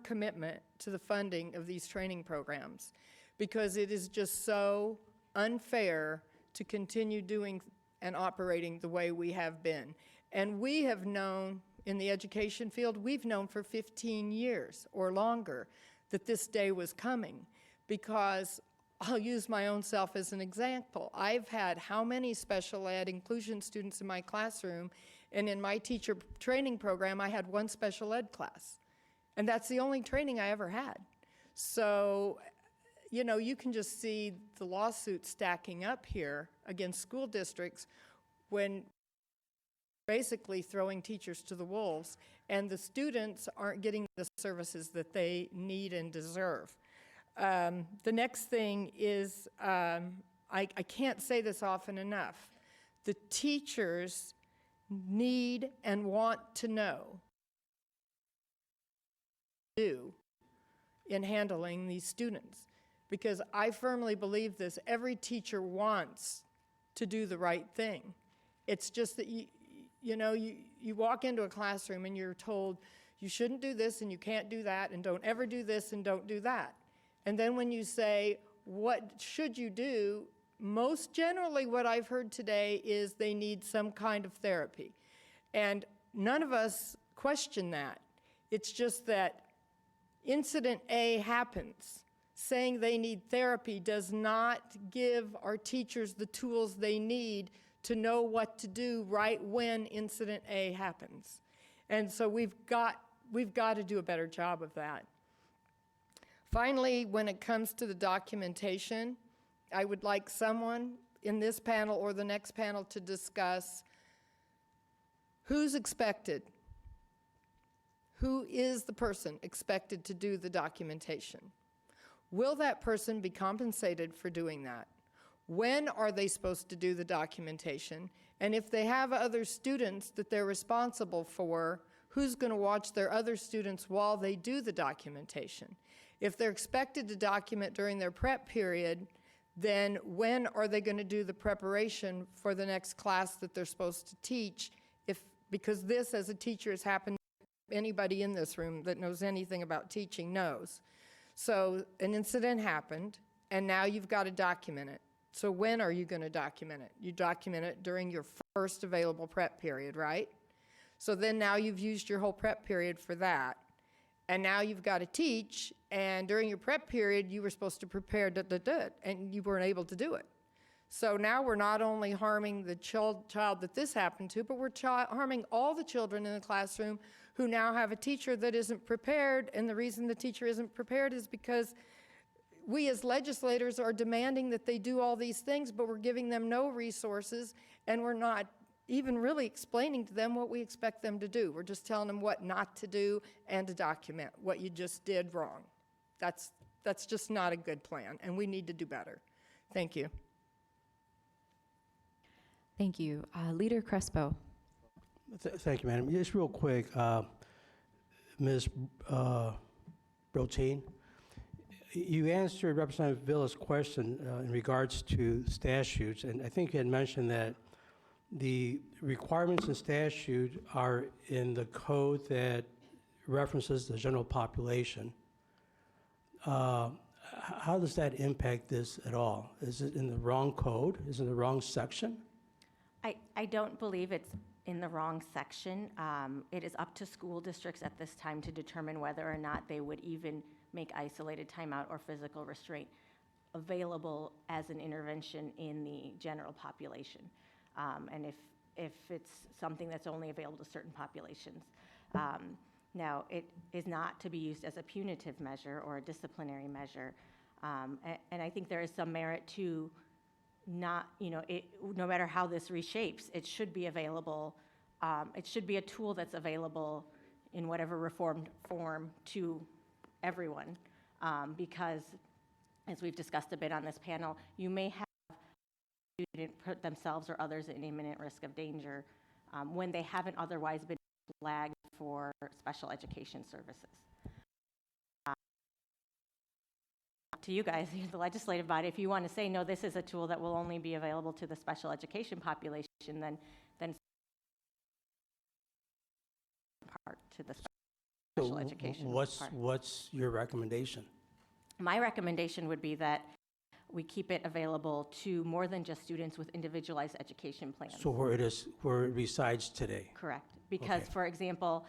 Speaker 11: commitment to the funding of these training programs, because it is just so unfair to continue doing and operating the way we have been. And we have known, in the education field, we've known for 15 years or longer that this day was coming, because I'll use my own self as an example. I've had how many special ed inclusion students in my classroom, and in my teacher training program, I had 1 special ed class. And that's the only training I ever had. So, you know, you can just see the lawsuits stacking up here against school districts when basically throwing teachers to the wolves, and the students aren't getting the services that they need and deserve. The next thing is, I can't say this often enough, the teachers need and want to know in handling these students, because I firmly believe this. Every teacher wants to do the right thing. It's just that you walk into a classroom and you're told you shouldn't do this and you can't do that and don't ever do this and don't do that. And then when you say, what should you do? Most generally what I've heard today is they need some kind of therapy. And none of us question that. It's just that incident A happens. Saying they need therapy does not give our teachers the tools they need to know what to do right when incident A happens. And so we've got to do a better job of that. Finally, when it comes to the documentation, I would like someone in this panel or the next panel to discuss who's expected. Who is the person expected to do the documentation? Will that person be compensated for doing that? When are they supposed to do the documentation? And if they have other students that they're responsible for, who's going to watch their other students while they do the documentation? If they're expected to document during their prep period, then when are they going to do the preparation for the next class that they're supposed to teach? Because this, as a teacher, has happened to anybody in this room that knows anything about teaching knows. So an incident happened, and now you've got to document it. So when are you going to document it? You document it during your first available prep period, right? So then now you've used your whole prep period for that. And now you've got to teach, and during your prep period, you were supposed to prepare, and you weren't able to do it. So now we're not only harming the child that this happened to, but we're harming all the children in the classroom who now have a teacher that isn't prepared, and the reason the teacher isn't prepared is because we as legislators are demanding that they do all these things, but we're giving them no resources, and we're not even really explaining to them what we expect them to do. We're just telling them what not to do and to document what you just did wrong. That's just not a good plan, and we need to do better. Thank you.
Speaker 1: Thank you. Leader Crespo.
Speaker 12: Thank you, Madam. Just real quick, Ms. Brotine, You answered Representative Villa's question in regards to statutes, and I think you had mentioned that the requirements in statute are in the code that references the general population. How does that impact this at all? Is it in the wrong code? Is it in the wrong section?
Speaker 21: I don't believe it's in the wrong section. It is up to school districts at this time to determine whether or not they would even make isolated timeout or physical restraint available as an intervention in the general population. And if it's something that's only available to certain populations. Now, it is not to be used as a punitive measure or a disciplinary measure. And I think there is some merit to not, no matter how this reshapes, it should be available. It should be a tool that's available in whatever reformed form to everyone. Because, as we've discussed a bit on this panel, you may have students put themselves or others in imminent risk of danger when they haven't otherwise been flagged for special education services. To you guys, the legislative body, if you want to say, no, this is a tool that will only be available to the special education population, then part to the special education part.
Speaker 12: What's your recommendation?
Speaker 21: My recommendation would be that we keep it available to more than just students with individualized education plans.
Speaker 12: So where it resides today?
Speaker 21: Correct. Because,
Speaker 12: Okay.
Speaker 21: for example,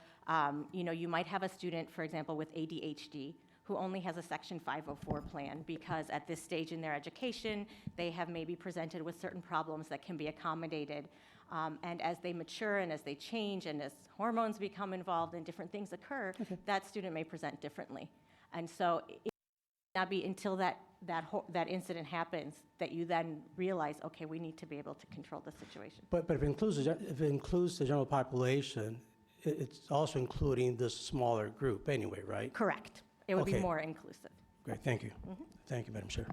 Speaker 21: you might have a student, for example, with ADHD who only has a Section 504 plan because at this stage in their education, they have maybe presented with certain problems that can be accommodated. And as they mature and as they change and as hormones become involved and different things occur, that student may present differently. And so it may not be until that incident happens that you then realize, okay, we need to be able to control the situation.
Speaker 12: But if it includes the general population, it's also including this smaller group anyway, right?
Speaker 21: Correct. It would be
Speaker 12: Okay.
Speaker 21: more inclusive.
Speaker 12: Great, thank you. Thank you, Madam Chair.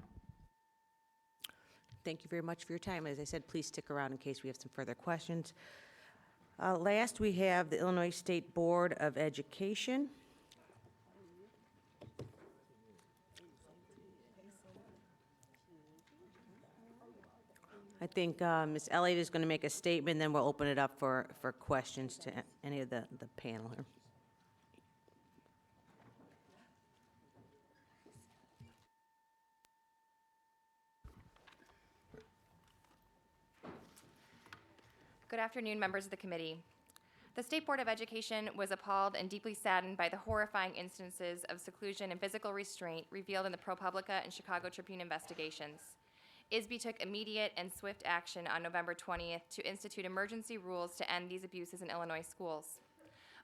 Speaker 4: Thank you very much for your time. As I said, please stick around in case we have some further questions. Last, we have the Illinois State Board of Education. I think Ms. Elliott is going to make a statement, then we'll open it up for questions to any of the panel here.
Speaker 9: Good afternoon, members of the committee. The State Board of Education was appalled and deeply saddened by the horrifying instances of seclusion and physical restraint revealed in the ProPublica and Chicago Tribune investigations. ISB took immediate and swift action on November 20th to institute emergency rules to end these abuses in Illinois schools.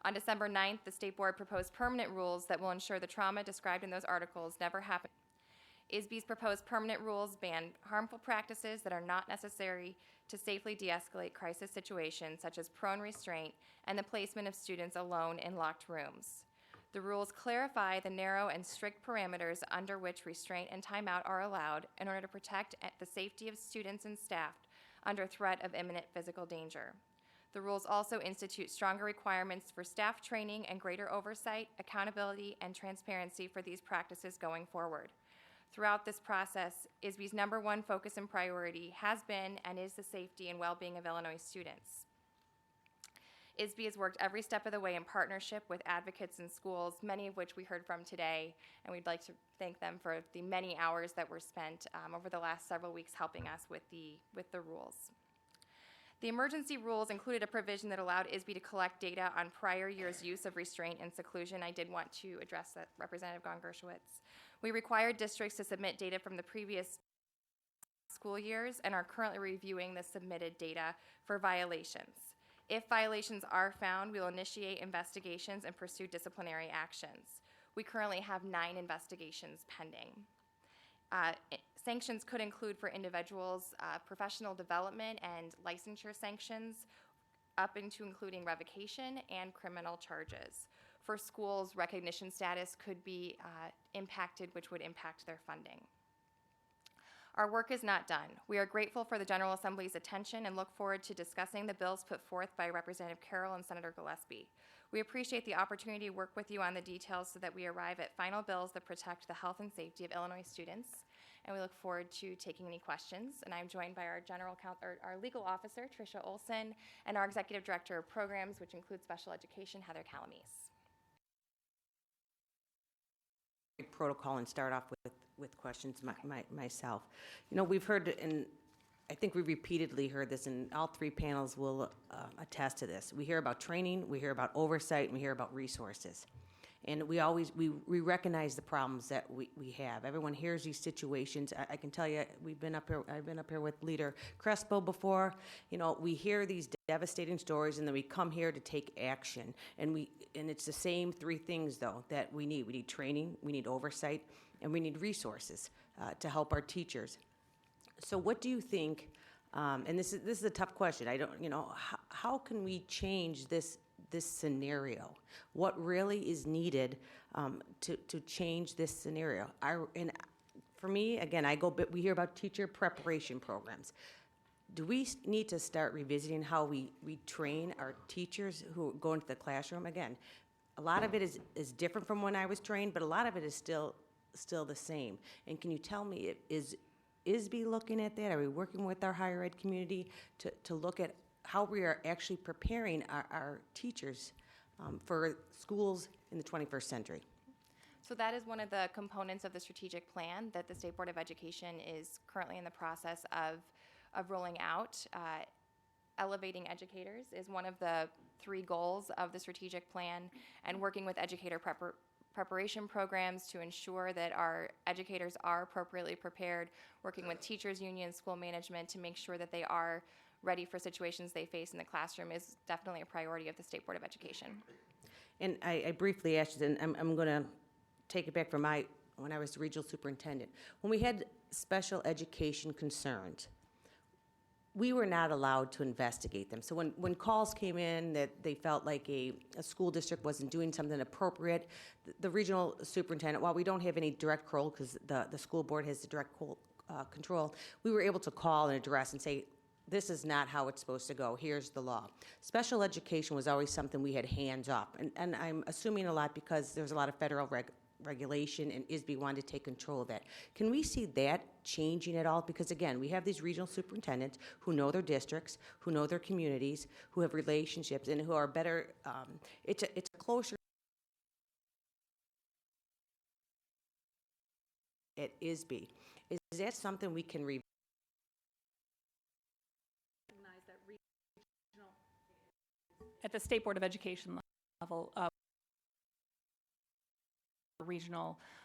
Speaker 9: On December 9th, the State Board proposed permanent rules that will ensure the trauma described in those articles never happen. ISB's proposed permanent rules ban harmful practices that are not necessary to safely de-escalate crisis situations, such as prone restraint and the placement of students alone in locked rooms. The rules clarify the narrow and strict parameters under which restraint and timeout are allowed in order to protect the safety of students and staff under threat of imminent physical danger. The rules also institute stronger requirements for staff training and greater oversight, accountability, and transparency for these practices going forward. Throughout this process, ISB's #1 focus and priority has been and is the safety and well-being of Illinois students. ISB has worked every step of the way in partnership with advocates in schools, many of which we heard from today, and we'd like to thank them for the many hours that were spent over the last several weeks helping us with the rules. The emergency rules included a provision that allowed ISB to collect data on prior years' use of restraint and seclusion. I did want to address that, Representative Gong-Gershowitz. We required districts to submit data from the previous school years and are currently reviewing the submitted data for violations. If violations are found, we will initiate investigations and pursue disciplinary actions. We currently have 9 investigations pending. Sanctions could include for individuals professional development and licensure sanctions, up into including revocation and criminal charges. For schools, recognition status could be impacted, which would impact their funding. Our work is not done. We are grateful for the General Assembly's attention and look forward to discussing the bills put forth by Representative Carroll and Senator Gillespie. We appreciate the opportunity to work with you on the details so that we arrive at final bills that protect the health and safety of Illinois students. And we look forward to taking any questions. And I'm joined by our our legal officer, Tricia Olson, and our executive director of programs, which includes special education, Heather Calamise.
Speaker 4: Protocol and start off with questions myself. You know, we've heard, and I think we repeatedly heard this, and all three panels will attest to this. We hear about training, we hear about oversight, and we hear about resources. And we recognize the problems that we have. Everyone hears these situations. I can tell you, I've been up here with Leader Crespo before. You know, we hear these devastating stories, and then we come here to take action. And it's the same three things, though, that we need. We need training, we need oversight, and we need resources to help our teachers. So what do you think, and this is a tough question, how can we change this scenario? What really is needed to change this scenario? For me, again, we hear about teacher preparation programs. Do we need to start revisiting how we train our teachers who go into the classroom? Again, a lot of it is different from when I was trained, but a lot of it is still the same. And can you tell me, is ISB looking at that? Are we working with our higher ed community to look at how we are actually preparing our teachers for schools in the 21st century?
Speaker 9: So that is one of the components of the strategic plan that the State Board of Education is currently in the process of rolling out. Elevating educators is one of the 3 goals of the strategic plan, and working with educator preparation programs to ensure that our educators are appropriately prepared, working with teachers unions, school management to make sure that they are ready for situations they face in the classroom is definitely a priority of the State Board of Education.
Speaker 4: And I briefly asked, and I'm going to take it back from when I was the regional superintendent. When we had special education concerns, we were not allowed to investigate them. So when calls came in that they felt like a school district wasn't doing something appropriate, the regional superintendent, while we don't have any direct control because the school board has the direct control, we were able to call and address and say, this is not how it's supposed to go. Here's the law. Special education was always something we had hands off. And I'm assuming a lot because there's a lot of federal regulation, and ISB wanted to take control of that. Can we see that changing at all? Because again, we have these regional superintendents who know their districts, who know their communities, who have relationships, and who are better. It's a closer at ISB. Is that something we can
Speaker 8: at the State Board of Education level, regional